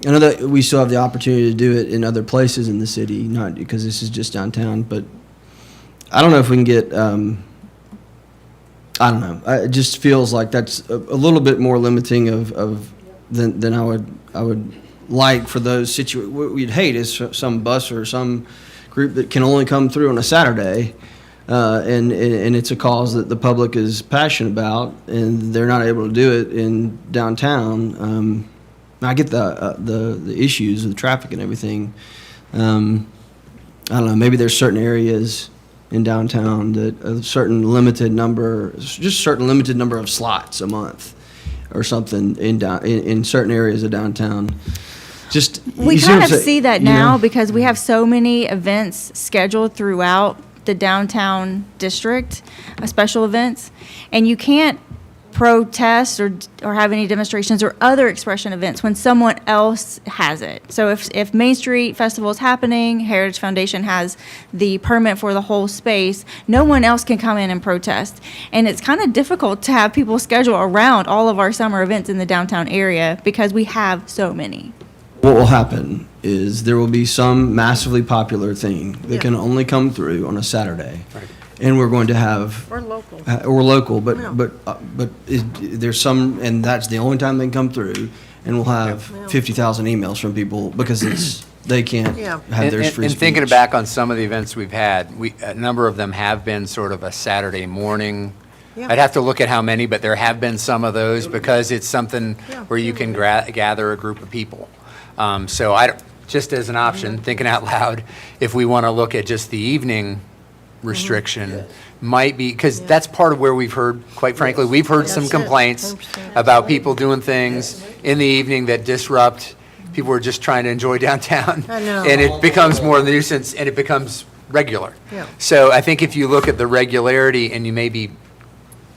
I know that we still have the opportunity to do it in other places in the city, not because this is just downtown, but I don't know if we can get, I don't know. It just feels like that's a little bit more limiting than I would like for those what we'd hate is some bus or some group that can only come through on a Saturday, and it's a cause that the public is passionate about, and they're not able to do it in downtown. I get the issues of the traffic and everything. I don't know. Maybe there's certain areas in downtown that a certain limited number of slots a month or something in certain areas of downtown. We kind of see that now because we have so many events scheduled throughout the downtown district, special events, and you can't protest or have any demonstrations or other expression events when someone else has it. So if Main Street Festival is happening, Heritage Foundation has the permit for the whole space, no one else can come in and protest. And it's kind of difficult to have people schedule around all of our summer events in the downtown area because we have so many. What will happen is there will be some massively popular thing that can only come through on a Saturday. Right. And we're going to have. Or local. Or local, but there's some, and that's the only time they can come through, and we'll have 50,000 emails from people because they can't have theirs free And speech. thinking back on some of the events we've had, a number of them have been sort of a Saturday morning. Yeah. I'd have to look at how many, but there have been some of those because it's something where you can gather a group of people. So just as an option, thinking out loud, if we want to look at just the evening restriction, might be, because that's part of where we've heard, quite frankly, we've heard some complaints about people doing things in the evening that disrupt. People are just trying to enjoy downtown. I know. And it becomes more of a nuisance, and it becomes regular. Yeah. So I think if you look at the regularity and you maybe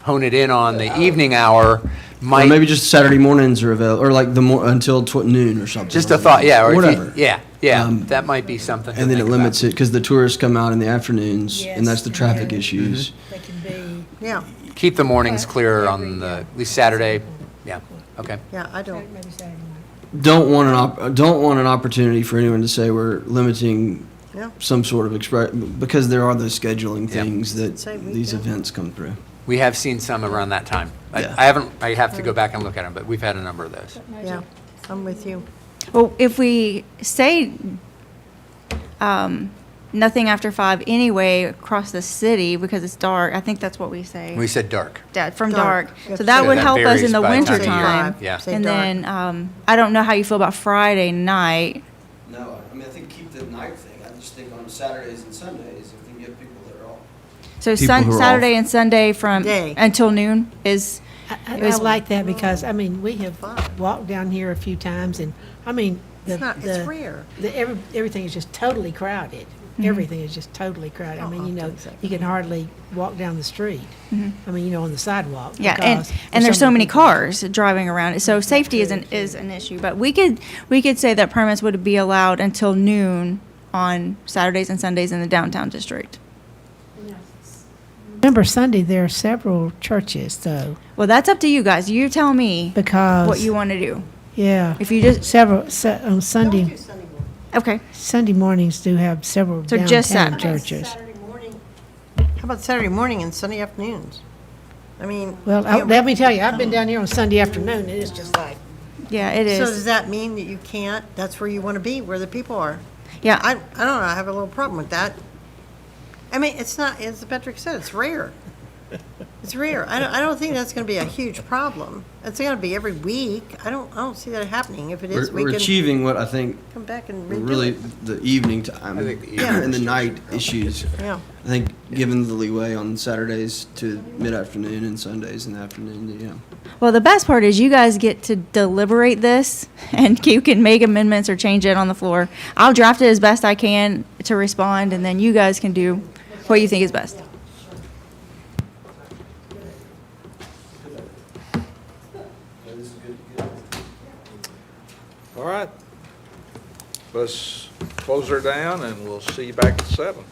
hone it in on the evening hour, Or maybe just Saturday mornings are available, or like until noon or something. just a thought, yeah. Or if you- Whatever. Yeah, that might be something to And then it think about. limits it, because the tourists come out in the afternoons, Yes, and that's the traffic and issues. They can be, Yeah, Keep the mornings clear on at least Saturday. Yeah, okay. yeah, I don't. maybe Saturday morning. Don't want an opportunity for anyone to say we're limiting Yeah. some sort of because there are those scheduling Yeah. things that Say we these don't. events come through. We have seen some around that time. Yeah. I have to go back and look at them, but we've had a number of those. Yeah, I'm with you. Well, if we say nothing after 5 anyway across the city because it's dark, I think that's what we say. We said dark. Yeah, from Dark. dark. So that would that help us varies in the by winter time of year. time. Yeah. Say And dark. then, I don't know how you feel about Friday night. No, I think keep the night thing. I just think on Saturdays and Sundays, if we can get people that are all. So People who are Saturday off. and Sunday from Day. until noon is, I like that because, I mean, we have walked down here a few times and, I mean, It's rare. everything is just totally crowded. Everything is just totally crowded. I mean, you can hardly walk down the street. I mean, on the sidewalk. yeah, because and there's so many many people. cars driving around. So safety is an issue. But we could say that permits would be allowed until noon on Saturdays and Sundays in the downtown district. Remember Sunday, there are several churches though, Well, that's up to you guys. You tell me because. what you want to do. Yeah. If you just, On Sunday, okay. Sunday mornings do have several So just downtown Saturdays. churches. How about Saturday morning and Sunday afternoons? I mean. Well, you know, let me tell you, I've been down here on Sunday afternoon, and it's just like, Yeah, it So is. does that mean that you can't, that's where you want to be, where the people are? Yeah. I don't know, I have a little problem with that. I mean, it's not, as Patrick said, it's rare. It's rare. I don't think that's going to be a huge problem. It's going to be every week. I don't see that happening. If it is, we We're can achieving what I think come back and redo really it. the evening time I think the evening and the night issues. Yeah. I think given the leeway on Saturdays to mid-afternoon and Sundays in the afternoon, yeah. Well, the best part is you guys get to deliberate this and you can make amendments or change it on the floor. I'll draft it as best I can to respond and then you guys can do what you think is best. All right. Let's close her down, and we'll see you back at 7.